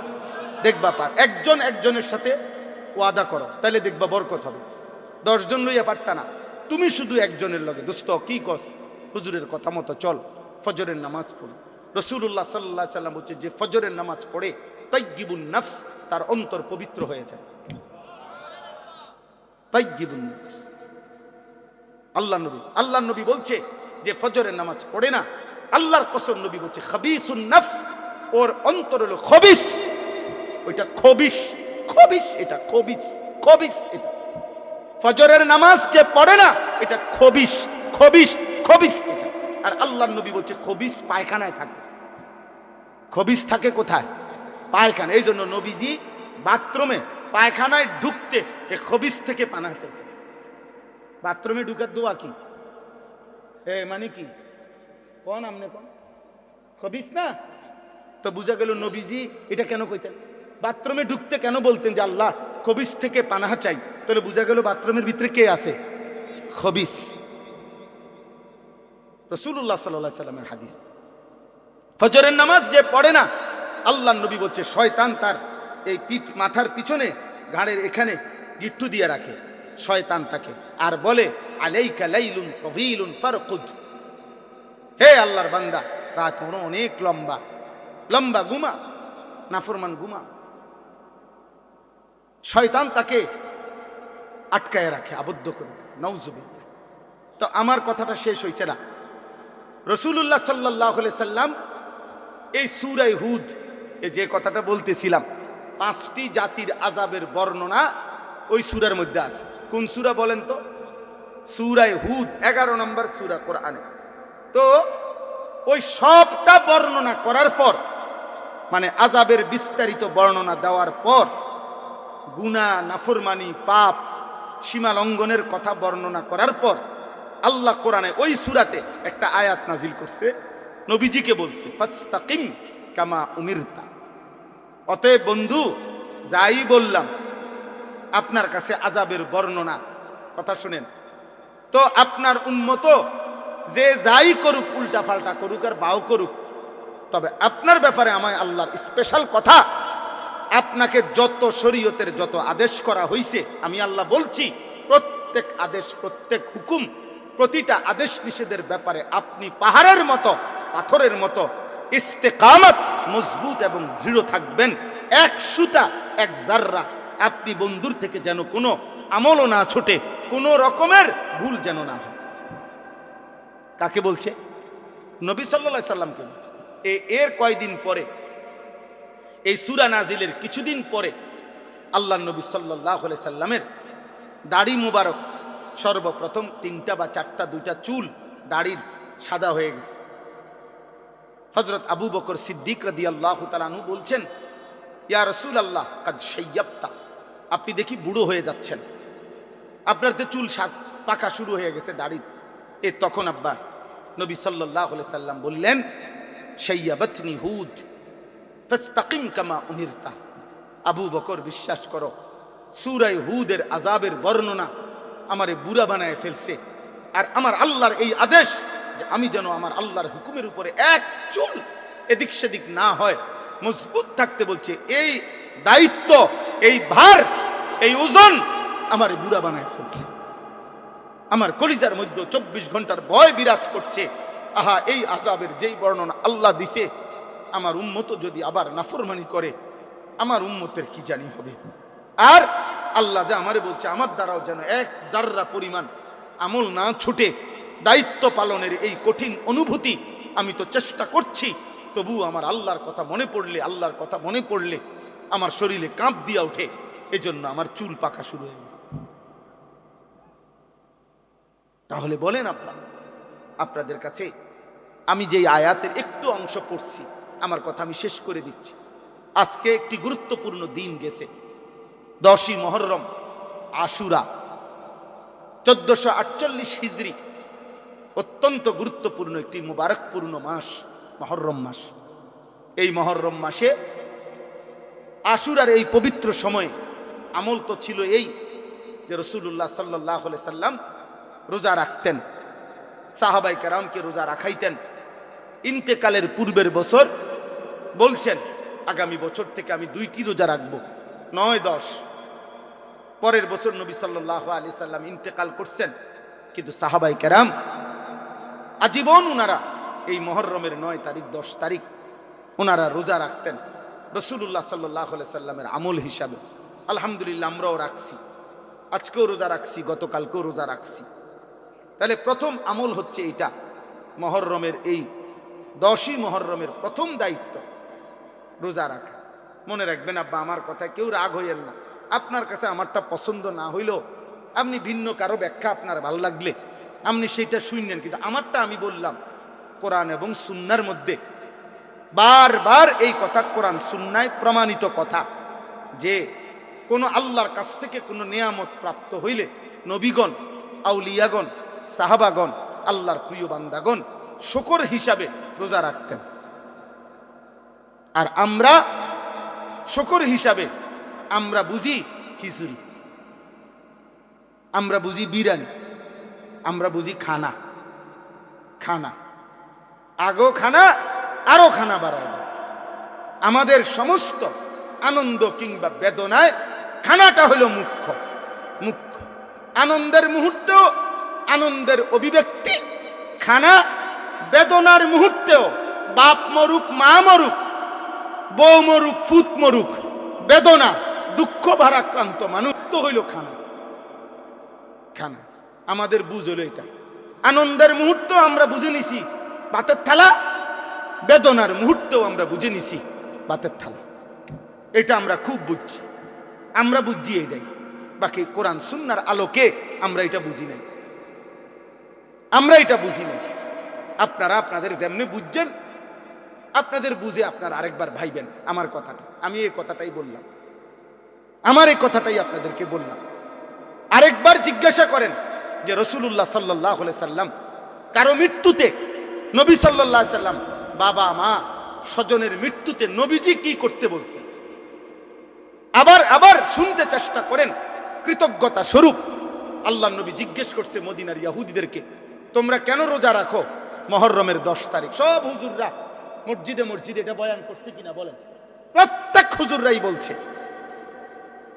দেখবা পার। একজন একজনের সাথে ওয়াদা করো, তাহলে দেখবা বরকত হবে। 10 জন লইয়া পারতা না, তুমি শুধু একজনের লগে, দোস্ত কি কস, হুজুরের কথা মতো চল, ফজরের নামাজ পড়ি। রাসূলুল্লাহ সাল্লাল্লাহু আলাইহি সাল্লাম বলছে, যে ফজরের নামাজ পড়ে তাইয়্যিবুন নফস, তার অন্তর পবিত্র হয়ে যায়। তাইয়্যিবুন নফস, আল্লাহ নবী বলছে যে ফজরের নামাজ পড়ে না, আল্লাহর কসম নবী বলছে খাবিসুন নফস, ওর অন্তর হলো খবিস, ওইটা খবিস, খবিস, এটা খবিস, খবিস। এটা ফজরের নামাজ যে পড়ে না, এটা খবিস, খবিস, খবিস এটা। আর আল্লাহর নবী বলছে খবিস পায়খানায় থাকে। খবিস থাকে কোথায়? পায়খানা। এই জন্য নবীজি বাথরুমে, পায়খানায় ঢুকতে এ খবিস থেকে পানা চাই। বাথরুমে ঢুকার দোয়া কি? মানে কি কোন আমনে কোন খবিস না? তো বুঝা গেল নবীজি এটা কেন কইতেন, বাথরুমে ঢুকতে কেন বলতেন যে আল্লাহ খবিস থেকে পানাহা চাই, তাহলে বুঝা গেল বাথরুমের ভিতরে কে আছে? খবিস। রাসূলুল্লাহ সাল্লাল্লাহু আলাইহি সাল্লামের হাদিস, ফজরের নামাজ যে পড়ে না, আল্লাহর নবী বলছে শয়তান তার এই মাথার পিছনে ঘাড়ের এখানে গিট্টু দিয়ে রাখে, শয়তান তাকে আর বলে আলাইকা লাইলুন তাওয়িলুন ফারকুদ, হে আল্লাহর বান্দা রাত অনেক লম্বা, লম্বা ঘুমা, নাফরমান ঘুমা। শয়তান তাকে আটকায় রাখে, আবদ্ধ করে রাখে, নাউজুবিল্লাহ। তো আমার কথাটা শেষ হয়েছে না। রাসূলুল্লাহ সাল্লাল্লাহু আলাইহি সাল্লাম এই সূরা হুদ যে কথাটা বলতেছিলাম, 5টি জাতির আযাবের বর্ণনা ওই সূরার মধ্যে আছে। কোন সূরা বলেন তো? সূরা হুদ, 11 নম্বর সূরা কোরআনে। তো ওই সবটা বর্ণনা করার পর, মানে আযাবের বিস্তারিত বর্ণনা দেওয়ার পর, গুনাহ, নাফরমানি, পাপ, সীমা লঙ্ঘনের কথা বর্ণনা করার পর আল্লাহ কোরআনে ওই সূরাতে একটা আয়াত নাজিল করছে, নবীজিকে বলছে ফাস্তাকিম কামা উমিরতা। অতএব বন্ধু, যাই বললাম আপনার কাছে আযাবের বর্ণনা, কথা শুনেন তো, আপনার উম্মত যে যাই করুক, উল্টা পাল্টা করুক আর বাও করুক, তবে আপনার ব্যাপারে আমায় আল্লাহর স্পেশাল কথা, আপনাকে যত শরীয়তের যত আদেশ করা হয়েছে, আমি আল্লাহ বলছি প্রত্যেক আদেশ, প্রত্যেক হুকুম, প্রতিটা আদেশ নিষেধের ব্যাপারে আপনি পাহাড়ের মতো, পাথরের মতো ইস্তেকামত, মজবুত এবং দৃঢ় থাকবেন। এক সুতা, এক জাররা আপনি বন্ধুর থেকে যেন কোনো আমলও না ছোটে, কোনো রকমের ভুল যেন না হয়। কাকে বলছে? নবী সাল্লাল্লাহু আলাইহি সাল্লামকে বলছে। এর কয়দিন পরে, এই সূরা নাজিলের কিছুদিন পরে আল্লাহ নবী সাল্লাল্লাহু আলাইহি সাল্লামের দাড়ি মুবারক সর্বপ্রথম 3টা বা 4টা 2টা চুল দাড়ির সাদা হয়ে গেছে। হযরত আবু বকর সিদ্দিক রাদিয়াল্লাহু তাআলা আনহু বলছেন, ইয়া রাসূলুল্লাহ কাদ শাইয়াবতা, আপনি দেখি বুড়ো হয়ে যাচ্ছেন, আপনার তো চুল পাকা শুরু হয়ে গেছে দাড়ির। তখন আব্বা নবী সাল্লাল্লাহু আলাইহি সাল্লাম বললেন, শাইয়াবাতনি হুদ ফাস্তাকিম কামা উমিরতা। আবু বকর, বিশ্বাস করো, সূরা হুদের আযাবের বর্ণনা আমারে বুড়া বানায় ফেলছে। আর আমার আল্লাহর এই আদেশ যে আমি যেন আমার আল্লাহর হুকুমের উপরে এক চুল এদিক সেদিক না হয়, মজবুত থাকতে বলছে। এই দায়িত্ব, এই ভার, এই ওজন আমারে বুড়া বানায় ফেলছে। আমার কলিজার মধ্যে 24 ঘন্টার ভয় বিরাজ করছে। আহা, এই আযাবের যেই বর্ণনা আল্লাহ দিছে, আমার উম্মত যদি আবার নাফরমানি করে, আমার উম্মতের কি জানি হবে। আর আল্লাহ যা আমারে বলছে, আমার দ্বারাও যেন এক জাররা পরিমাণ আমল না ছুটে, দায়িত্ব পালনের এই কঠিন অনুভূতি আমি তো চেষ্টা করছি, তবু আমার আল্লাহর কথা মনে পড়লে, আল্লাহর কথা মনে পড়লে আমার শরীরে কাঁপ দিয়া ওঠে। এজন্য আমার চুল পাকা শুরু হয়ে গেছে। তাহলে বলেন আপনাদের কাছে আমি যে আয়াতের একটু অংশ পড়ছি, আমার কথা আমি শেষ করে দিচ্ছি। আজকে একটি গুরুত্বপূর্ণ দিন গেছে, 10ই মুহররম, আশুরা, 1448 হিজরি, অত্যন্ত গুরুত্বপূর্ণ একটি মুবারকপূর্ণ মাস, মুহররম মাস। এই মুহররম মাসে আশুরার এই পবিত্র সময়ে আমল তো ছিল এই যে রাসূলুল্লাহ সাল্লাল্লাহু আলাইহি সাল্লাম রোজা রাখতেন, সাহাবায়ে কেরামকে রোজা রাখাইতেন। ইন্তেকালের পূর্বের বছর বলছেন, আগামী বছর থেকে আমি 2টি রোজা রাখবো, 9-10। পরের বছর নবী সাল্লাল্লাহু আলাইহি সাল্লাম ইন্তেকাল করছেন, কিন্তু সাহাবায়ে কেরাম আজীবন ওনারা এই মুহররমের 9 তারিখ 10 তারিখ ওনারা রোজা রাখতেন রাসূলুল্লাহ সাল্লাল্লাহু আলাইহি সাল্লামের আমল হিসাবে। আলহামদুলিল্লাহ, আমরাও রাখছি, আজকেও রোজা রাখছি, গতকালকেও রোজা রাখছি। তাহলে প্রথম আমল হচ্ছে এইটা, মুহররমের এই 10ই মুহররমের প্রথম দায়িত্ব রোজা রাখা। মনে রাখবেন আব্বা, আমার কথায় কেউ রাগ হইয়েন না। আপনার কাছে আমারটা পছন্দ না হইলেও আপনি ভিন্ন কারো ব্যাখ্যা আপনার ভালো লাগলে আপনি সেইটা শুনলেন, কিন্তু আমারটা আমি বললাম কোরআন এবং সুন্নাহর মধ্যে। বারবার এই কথা কোরআন সুন্নায় প্রমাণিত কথা যে কোনো আল্লাহর কাছ থেকে কোনো নিয়ামত প্রাপ্ত হইলে নবীগণ, আউলিয়াগণ, সাহাবাগণ, আল্লাহর প্রিয় বান্দাগণ শুকর হিসাবে রোজা রাখতেন। আর আমরা শুকর হিসাবে আমরা বুঝি খিচুড়ি, আমরা বুঝি বিরিয়ানি, আমরা বুঝি খানা। আগো খানা, আরো খানা বাড়ায়। আমাদের সমস্ত আনন্দ কিংবা বেদনায় খানাটা হলো মুখ্য। আনন্দের মুহূর্তেও আনন্দের অভিব্যক্তি খানা, বেদনার মুহূর্তেও বাপ মরুক, মা মরুক, বউ মরুক, ফুত মরুক, বেদনা, দুঃখ ভারাক্রান্ত মানুষ তো হইল খানা। আমাদের বুঝ হলো এটা। আনন্দের মুহূর্তেও আমরা বুঝে নিছি ভাতের থালা, বেদনার মুহূর্তেও আমরা বুঝে নিছি ভাতের থালা। এটা আমরা খুব বুঝছি, আমরা বুঝছি এটাই। বাকি কোরআন সুন্নাহর আলোকে আমরা এটা বুঝি নাই, আপনারা আপনাদের যেমনি বুঝছেন, আপনাদের বুঝে আপনারা আরেকবার ভাইবেন আমার কথাটা। আমি এই কথাটাই বললাম, আমার এই কথাটাই আপনাদেরকে বললাম। আরেকবার জিজ্ঞাসা করেন যে রাসূলুল্লাহ সাল্লাল্লাহু আলাইহি সাল্লাম কারো মৃত্যুতে, নবী সাল্লাল্লাহু আলাইহি সাল্লাম বাবা মা স্বজনের মৃত্যুতে নবীজি কি করতে বলছেন? আবার শুনতে চেষ্টা করেন। কৃতজ্ঞতা স্বরূপ আল্লাহ নবী জিজ্ঞেস করছে মদিনার ইহুদিদেরকে, তোমরা কেন রোজা রাখো মুহররমের 10 তারিখ? সব হুজুররা মসজিদে এটা বয়ান করছে কিনা বলেন? প্রত্যেক হুজুররাই বলছে,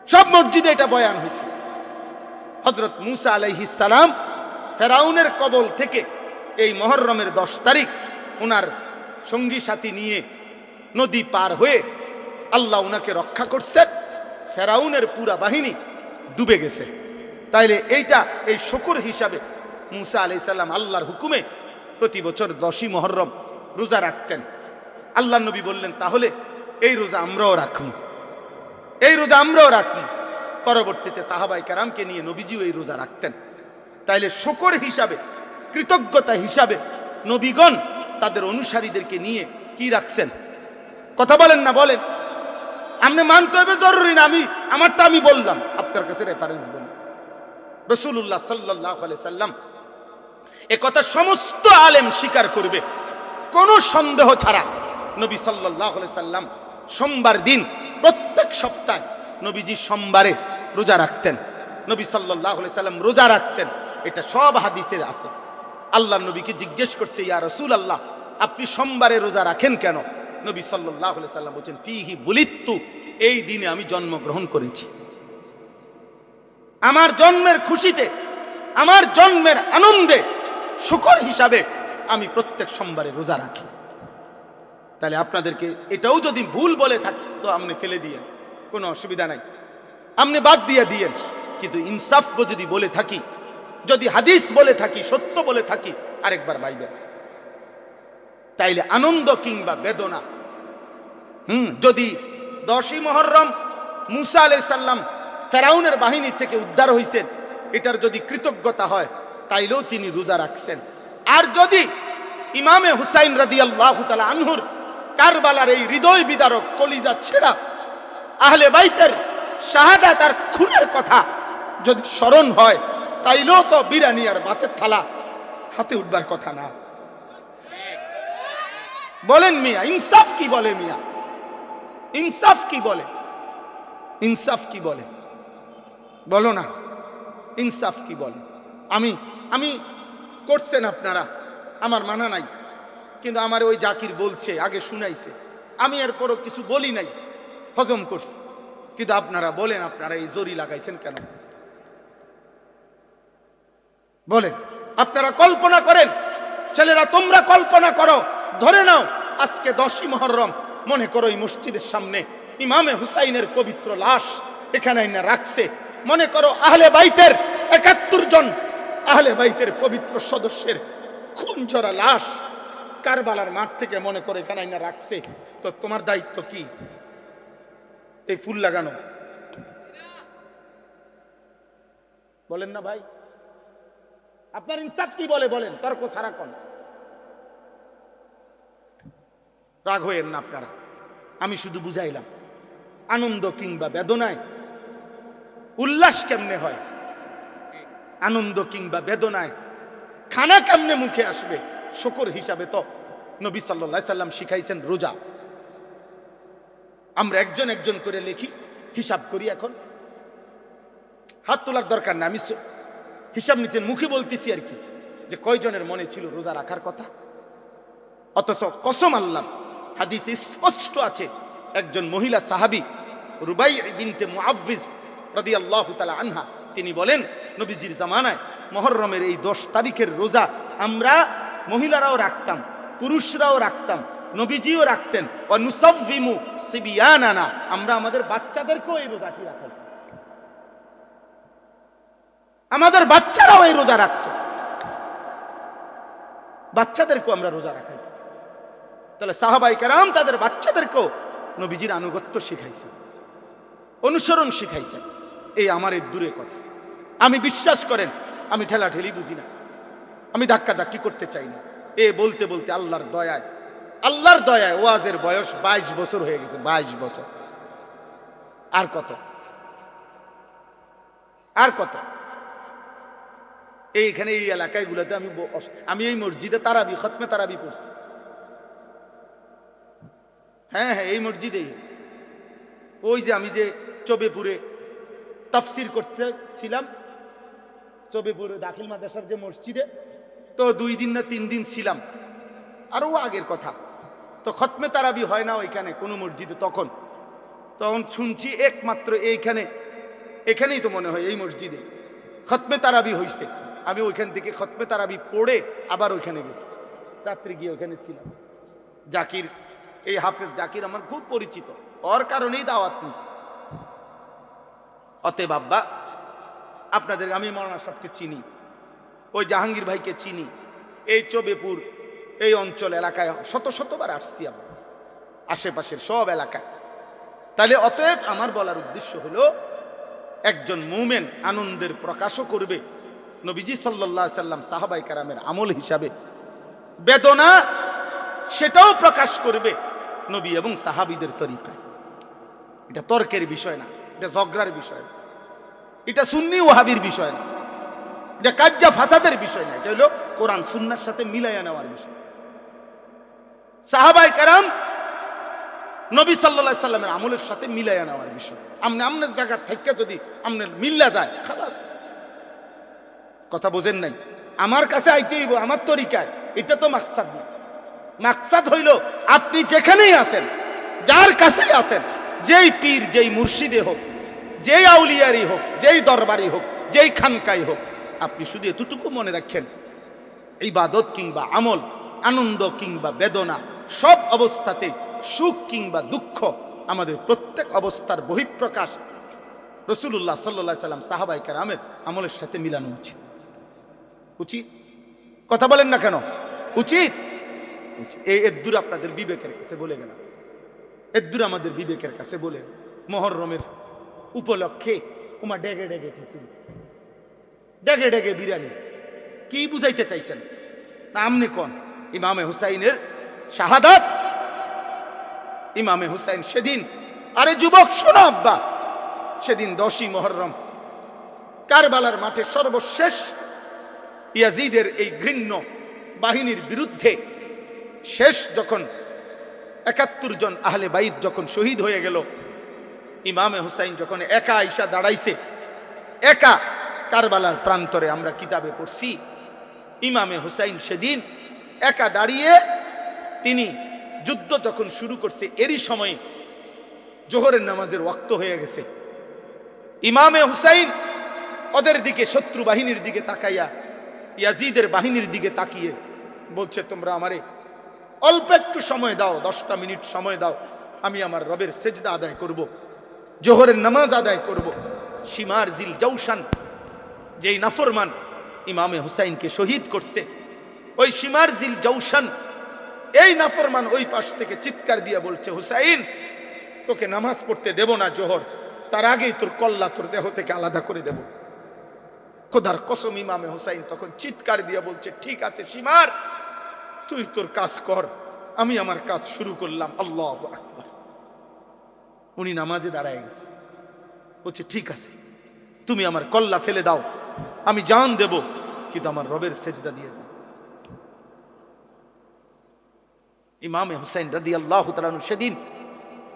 সব মসজিদে এটা বয়ান হয়েছে। হযরত মুসা আলাইহিস সালাম ফেরাউনের কবল থেকে এই মুহররমের 10 তারিখ ওনার সঙ্গী সাথী নিয়ে নদী পার হয়ে আল্লাহ ওনাকে রক্ষা করছেন। ফেরাউনের পুরা বাহিনী ডুবে গেছে। তাইলে এইটা এই শুকর হিসাবে মুসা আলাইহিস সালাম আল্লাহর হুকুমে প্রতি বছর 10ই মুহররম রোজা রাখতেন। আল্লাহ নবী বললেন, তাহলে এই রোজা আমরাও রাখব, এই রোজা আমরাও রাখব। পরবর্তীতে সাহাবাই কেরামকে নিয়ে নবীজিও এই রোজা রাখতেন। তাইলে শুকর হিসাবে, কৃতজ্ঞতা হিসাবে নবীগণ তাদের অনুসারীদেরকে নিয়ে কি রাখছেন? কথা বলেন না, বলেন। আপনি মানতে হবে জরুরি না, আমারটা আমি বললাম, আপনার কাছে রেফারেন্স বলুন। রাসূলুল্লাহ সাল্লাল্লাহু আলাইহি সাল্লাম এ কথা সমস্ত আলেম স্বীকার করবে কোনো সন্দেহ ছাড়া। নবী সাল্লাল্লাহু আলাইহি সাল্লাম সোমবার দিন প্রত্যেক সপ্তাহে নবীজি সোমবারে রোজা রাখতেন। নবী সাল্লাল্লাহু আলাইহি সাল্লাম রোজা রাখতেন, এটা সব হাদিসে আছে। আল্লাহ নবীকে জিজ্ঞেস করছে, ইয়া রাসূলুল্লাহ, আপনি সোমবারে রোজা রাখেন কেন? নবী সাল্লাল্লাহু আলাইহি সাল্লাম বলেন, ফিহি বুলিত্তু, এই দিনে আমি জন্মগ্রহণ করেছি। আমার জন্মের খুশিতে, আমার জন্মের আনন্দে, শুকর হিসাবে আমি প্রত্যেক সোমবারে রোজা রাখি। তাহলে আপনাদেরকে এটাও যদি ভুল বলে থাকি তো আপনি ফেলে দিয়েন, কোনো অসুবিধা নাই, আপনি বাদ দিয়ে দিয়েন। কিন্তু ইনসাফ যদি বলে থাকি, যদি হাদিস বলে থাকি, সত্য বলে থাকি, আরেকবার ভাইবেন। তাইলে আনন্দ কিংবা বেদনা, যদি 10ই মুহররম মুসা আলাইহিস সালাম ফেরাউনের বাহিনী থেকে উদ্ধার হইছেন, এটার যদি কৃতজ্ঞতা হয় তাইলেও তিনি রোজা রাখছেন। আর যদি ইমামে হুসাইন রাদিয়াল্লাহু তাআলা আনহুর কারবালার এই হৃদয় বিদারক কলিজা ছেঁড়া আহলে বাইতের শাহাদাত আর খুনের কথা যদি স্মরণ হয়, তাইলেও তো বিরানি আর ভাতের থালা হাতে উঠবার কথা না। বলেন মিয়া, ইনসাফ কি বলে? মিয়া, ইনসাফ কি বলে? ইনসাফ কি বলে? বলো না, ইনসাফ কি বলে? আমি করছেন আপনারা, আমার মানা নাই, কিন্তু আমার ওই জাকির বলছে, আগে শুনাইছে, আমি এরপরও কিছু বলি নাই, হজম করছি। কিন্তু আপনারা বলেন, আপনারা এই জরি লাগাইছেন কেন? বলেন। আপনারা কল্পনা করেন, ছেলেরা তোমরা কল্পনা করো, ধরে নাও আজকে 10ই মুহররম, মনে করো এই মসজিদের সামনে ইমামে হুসাইনের পবিত্র লাশ এখানে না রাখছে। মনে করো আহলে বাইতের 71 জন আহলে বাইতের পবিত্র সদস্যের খুন ঝরা লাশ কারবালার মাঠ থেকে মনে করে এখানে না রাখছে। তো তোমার দায়িত্ব কি? এই ফুল লাগানো? বলেন না ভাই, আপনার ইনসাফ কি বলে? বলেন, তর্ক ছাড়া কোন। রাগ হইেন না আপনারা, আমি শুধু বুঝাইলাম আনন্দ কিংবা বেদনায় উল্লাস কেমনে হয়, আনন্দ কিংবা বেদনায় খানা কেমনে মুখে আসবে, শুকর হিসাবে তো নবী সাল্লাল্লাহু আলাইহি সাল্লাম শিখাইছেন রোজা। আমরা একজন একজন করে লিখি, হিসাব করি। এখন হাত তোলার দরকার না, আমি হিসাব নিচ্ছেন, মুখে বলতেছি আর কি, যে কয়জনের মনে ছিল রোজা রাখার কথা। অথচ কসম আল্লাহ, হাদিসে স্পষ্ট আছে, একজন মহিলা সাহাবী রুবাই বিনতে মুআফফিজ রাদিয়াল্লাহু তাআলা আনহা, তিনি বলেন, নবীজির জামানায় মুহররমের এই 10 তারিখের রোজা আমরা মহিলারাও রাখতাম, পুরুষরাও রাখতাম, নবীজিও রাখতেন। ওয়া নুসাవ్বিমু সিবিয়ানানা, আমরা আমাদের বাচ্চাদেরকেও এই রোজাটি রাখতাম, আমাদের বাচ্চারাও এই রোজা রাখত, বাচ্চাদেরকেও আমরা রোজা রাখাই। তাহলে সাহাবায়ে কেরাম তাদের বাচ্চাদেরকেও নবীজির আনুগত্য শিখাইছেন, অনুসরণ শিখাইছেন। এই আমার এই দূরে কথা। আমি বিশ্বাস করেন, আমি ঠেলাঠেলি বুঝি না, আমি ধাক্কা ধাক্কি করতে চাই না। এ বলতে বলতে আল্লাহর দয়ায় ওয়াজের বয়স 22 বছর হয়ে গেছে, 22 বছর। আর কত, আর কত? এইখানে এই এলাকায় গুলোতে আমি এই মসজিদে তারাবি, খতমে তারাবি পড়ছি। হ্যাঁ, এই মসজিদেই। ওই যে আমি যে চবেপুরে তাফসির করতে ছিলাম, চবেপুরে দাখিল মাদ্রাসার যে মসজিদে, তো 2 দিন না 3 দিন ছিলাম। আরো আগের কথা, তো খতমে তারাবি হয় না ওইখানে কোনো মসজিদে, তখন তখন শুনছি একমাত্র এখানেই তো মনে হয় এই মসজিদে খতমে তারাবি হইছে। আমি ওইখান থেকে খতমে তারাবি পড়ে আবার ওইখানে গেছি, রাত্রে গিয়ে ওখানে ছিলাম। জাকির, এই হাফেজ জাকির আমার খুব পরিচিত, ওর কারণেই দাওয়াত নিছি। অতএব আব্বা, আপনাদের আমি মৌলানা সাহেবকে চিনি, ওই জাহাঙ্গীর ভাইকে চিনি, এই চবেপুর এই অঞ্চল এলাকায় শত শতবার আসছি আমরা, আশেপাশের সব এলাকায়। তাহলে অতএব আমার বলার উদ্দেশ্য হলো, একজন মুমিন আনন্দের প্রকাশও করবে নবীজি সাল্লাল্লাহু আলাইহি সাল্লাম সাহাবায়ে কেরামের আমল হিসাবে, বেদনা সেটাও প্রকাশ করবে নবী এবং সাহাবীদের তরিকায়। এটা তর্কের বিষয় না, এটা ঝগড়ার বিষয় না, এটা সুন্নি ওয়াহাবির বিষয় না, এটা কাজ্জা ফাসাদের বিষয় না, এটা হলো কোরআন সুন্নাহর সাথে মিলাইয়া নেওয়ার বিষয়। সাহাবায়ে কেরাম নবী সাল্লাল্লাহু আলাইহি সাল্লামের আমলের সাথে মিলাইয়া নেওয়ার বিষয়। আমনের জায়গা থেকে যদি আমনের মিল্লা যায়, খালাস। কথা বোঝেন নাই? আমার কাছে আইতে হইব আমার তরিকায়, এটা তো মাকসাদ না। মাকসাদ হইল আপনি যেখানেই আছেন, যার কাছেই আছেন, যেই পীর যেই মুর্শিদে হোক, যেই আউলিয়ারি হোক, যেই দরবারি হোক, যেই খানকাই হোক, আপনি শুধু এতটুকু মনে রাখেন, ইবাদত কিংবা আমল, আনন্দ কিংবা বেদনা, সব অবস্থাতে সুখ কিংবা দুঃখ, আমাদের প্রত্যেক অবস্থার বহিঃপ্রকাশ রাসূলুল্লাহ সাল্লাল্লাহু আলাইহি সাল্লাম সাহাবায়ে কেরামের আমলের সাথে মিলানো উচিত। উচিত? কথা বলেন না কেন? উচিত। এই এদ্দুর আপনাদের বিবেকের কাছে বলে গেলাম, এদ্দুর আমাদের বিবেকের কাছে বলে, মুহররমের উপলক্ষে ওমা ডেগে ডেগে খিচুড়ি, ডেগে ডেগে বিরিয়ানি, কি বুঝাইতে চাইছেন? না আমনি কোন ইমামে হুসাইনের শাহাদাত, ইমামে হুসাইন সেদিন, আরে যুবক শোনো আব্বা, সেদিন 10ই মুহররম কারবালার মাঠে সর্বশেষ ইয়াজিদের এই ঘৃণ্য বাহিনীর বিরুদ্ধে শেষ যখন 71 জন আহলে বাইত যখন শহীদ হয়ে গেল, ইমামে হুসাইন যখন একা আইসা দাঁড়াইছে, একা কারবালার প্রান্তরে, আমরা কিতাবে পড়ছি, ইমামে হুসাইন সেদিন একা দাঁড়িয়ে তিনি যুদ্ধ যখন শুরু করছে, এরই সময়ে জোহরের নামাজের ওয়াক্ত হয়ে গেছে। ইমামে হুসাইন ওদের দিকে, শত্রু বাহিনীর দিকে তাকাইয়া, ইয়াজিদের বাহিনীর দিকে তাকিয়ে বলছে, তোমরা আমারে অল্প একটু সময় দাও, 10টা মিনিট সময় দাও, আমি আমার রবের সেজদা আদায় করব, জোহরের নামাজ আদায় করব। শিমার জিল জৌশান, যেই নাফরমান ইমামে হুসাইনকে শহীদ করছে, ওই শিমার জিল জৌশান, এই নাফরমান ওই পাশ থেকে চিৎকার দিয়ে বলছে, হুসাইন তোকে নামাজ পড়তে দেব না জোহর, তার আগেই তোর কল্লা তোর দেহ থেকে আলাদা করে দেব। খোদার কসম, ইমামে হুসাইন তখন চিৎকার দিয়ে বলছে, ঠিক আছে শিমার, তুই তোর কাজ কর, আমি আমার কাজ শুরু করলাম। আল্লাহু আকবার। উনি নামাজে দাঁড়ায় গেছে, বলছে ঠিক আছে, তুমি আমার কল্লা ফেলে দাও, আমি জান দেব, কিন্তু আমার রবের সেজদা দিয়ে দাও। ইমামে হুসাইন রাদিয়াল্লাহু তাআলা আনহু সেদিন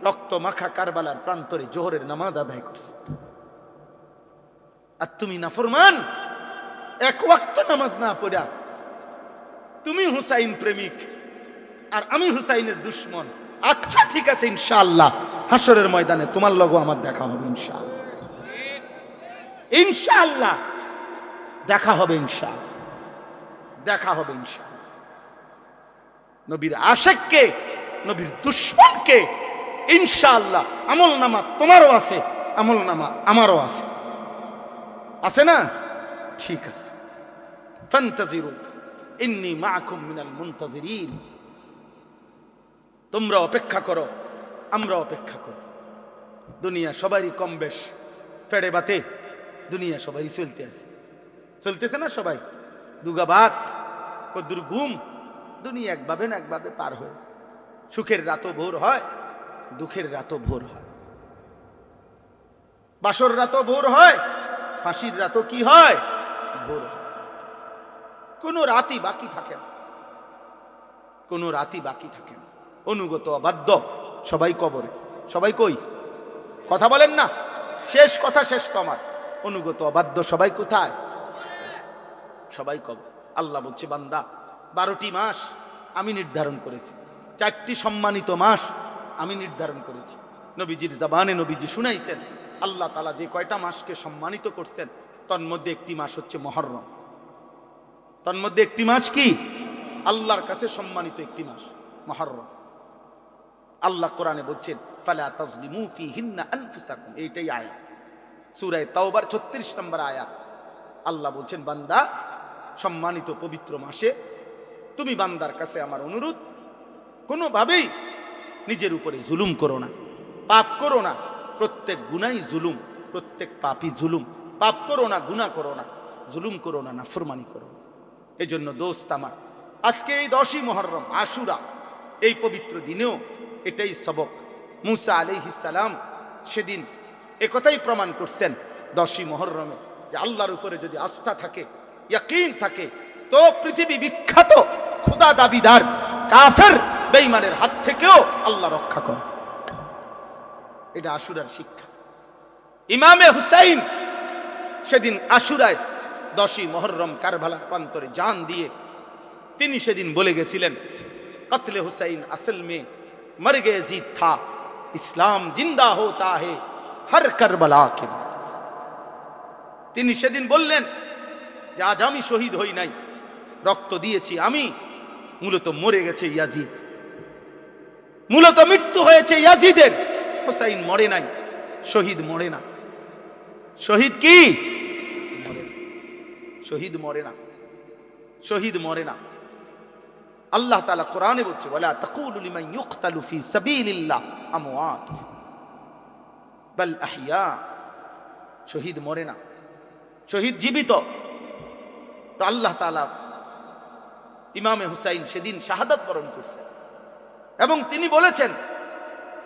রক্ত মাখা কারবালার প্রান্তরে জোহরের নামাজ আদায় করছে। আর তুমি নাফরমান, এক ওয়াক্ত নামাজ না পড়া, তুমি হুসাইন প্রেমিক আর আমি হুসাইনের দুশমন। আচ্ছা ঠিক আছে, ইনশাআল্লাহ হাসরের ময়দানে তোমার লগো আমার দেখা হবে, ইনশাআল্লাহ, ইনশাআল্লাহ দেখা হবে, ইনশাআল্লাহ দেখা হবে, ইনশাআল্লাহ। নবীর আশিককে, নবীর দুশমনকে ইনশাআল্লাহ আমল নামা তোমারও আছে, আমল নামা আমারও আছে, আছে না? ঠিক আছে, ফান্তাজিরু ইন্নী মাআকুম মিনাল মুনতাজিরিন, তোমরা অপেক্ষা করো, আমরা অপেক্ষা করি। দুনিয়া সবারই কম বেশ পেড়ে বাতে, দুনিয়া সবারই চলতে আছে, চলতেছে না সবাই? দুগা ভাত, কদ্দুর ঘুম, দুনিয়া একভাবে না একভাবে পার হয়। সুখের রাতও ভোর হয়, দুঃখের রাতও ভোর হয়, বাসর রাতও ভোর হয়, ফাঁসির রাতও কি হয়? ভোর হয়। কোনো রাতই বাকি থাকে না, কোনো রাতই বাকি থাকে না। অনুগত অবাধ্য সবাই কবরে, সবাই কই? কথা বলেন না, শেষ কথা শেষ তো আমার। অনুগত অবাধ্য সবাই কোথায়? সবাই কবর। আল্লাহ বলছে, বান্দা 12টি মাস আমি নির্ধারণ করেছি, 4টি সম্মানিত মাস আমি নির্ধারণ করেছি। নবীজির জবানে নবীজি শুনাইছেন আল্লাহ তাআলা যে কয়টা মাসকে সম্মানিত করছেন তন্মধ্যে একটি মাস হচ্ছে মুহররম। তন্মধ্যে একটি মাস কি আল্লাহর কাছে সম্মানিত একটি মাস মুহররম। আল্লাহ কোরআনে বলছেন ফালা তাজলিমু ফীহিন্না আনফুসাকুম, এইটাই আয়াত সূরা তাওবার 36 নম্বর আয়াত। আল্লাহ বলছেন বান্দা সম্মানিত পবিত্র মাসে তুমি বান্দার কাছে আমার অনুরোধ কোনোভাবেই নিজের উপরে জুলুম করো না, পাপ করো না। প্রত্যেক গুনাহ জুলুম, প্রত্যেক পাপই জুলুম। পাপ করো না, গুনাহ করো না, জুলুম করো না, নাফরমানি করো না। এজন্য দোস্ত আমার আজকে এই 10ই মুহররম আশুরা এই পবিত্র দিনেও এটাই সবক। মুসা আলাইহিস সালাম সেদিন একথাই প্রমাণ করছেন 10ই মুহররমে যে আল্লাহর উপরে যদি আস্থা থাকে, ইয়াকিন থাকে, তো পৃথিবী বিখ্যাত খোদা দাবিদার কাফের বেঈমানের হাত থেকেও আল্লাহ রক্ষা করে। এটা আশুরার শিক্ষা। ইমামে হুসাইন সেদিন আশুরায় 10ই মুহররম কারবালার প্রান্তরে জান দিয়ে তিনি সেদিন বলে গেছিলেন কতলে হুসাইন আসল মে মর গে জিত থা, ইসলাম জিন্দা হোতা হে হর কারবালা কে বাদ। তিনি সেদিন বললেন যে আজ আমি শহীদ হই নাই, রক্ত দিয়েছি আমি, মূলত মরে গেছে ইয়াজিদ, মূলত মৃত্যু হয়েছে ইয়াজিদের। হুসাইন মরে নাই, শহীদ মরে না। শহীদ কি শহীদ মরে না, শহীদ মরে না। আল্লাহ তাআলা কোরআনে বলছে ওয়ালা তাকুলু লিমান ইউকতালু ফি সাবিলিল্লাহ আমওয়াত বাল আহইয়া। শহীদ মরে না, শহীদ জীবিত। তো আল্লাহ তাআলা ইমামে হুসাইন সেদিন শাহাদাত বরণ করছেন এবং তিনি বলেছেন,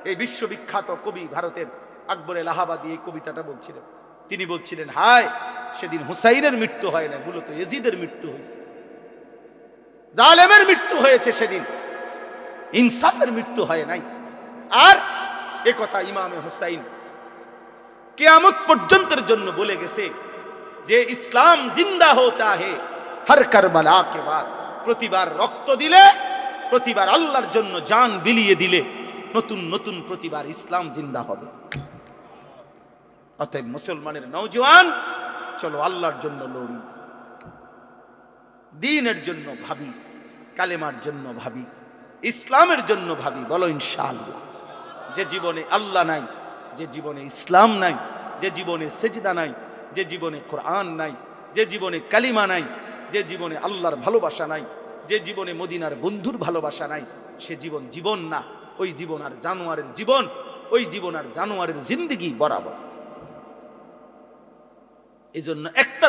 এই বিশ্ববিখ্যাত কবি ভারতের আকবর এলাহাবাদী এই কবিতাটা বলছিলেন। তিনি বলছিলেন হায় সেদিন হুসাইনের মৃত্যু হয় না, মূলত ইয়াজিদের মৃত্যু হয়েছে, জালেমের মৃত্যু হয়েছে সেদিন, ইনসাফের মৃত্যু হয় নাই। আর এ কথা ইমামে হুসাইন কিয়ামত পর্যন্তের জন্য বলে গেছে যে ইসলাম জিন্দা হোতা হে হর কারবালা কে বাদ। প্রতিবার রক্ত দিলে, প্রতিবার আল্লাহর জন্য জান বিলিয়ে দিলে নতুন নতুন প্রতিবার ইসলাম জিন্দা হবে। অতএব মুসলমানের নওজোয়ান চলো আল্লাহর জন্য লড়ি, দ্বীনের জন্য ভাবি, কালেমার জন্য ভাবি, ইসলামের জন্য ভাবি। বলো ইনশাআল্লাহ। যে জীবনে আল্লাহ নাই, যে জীবনে ইসলাম নাই, যে জীবনে সেজদা নাই, যে জীবনে কোরআন নাই, যে জীবনে কালিমা নাই, যে জীবনে আল্লাহর ভালোবাসা নাই, যে জীবনে মদিনার বন্ধুর ভালোবাসা নাই, সে জীবন জীবন না। ওই জীবন আর জানোয়ারের জীবন, ওই জীবন আর জানোয়ারের জিন্দেগি বরাবর। এই জন্য একটা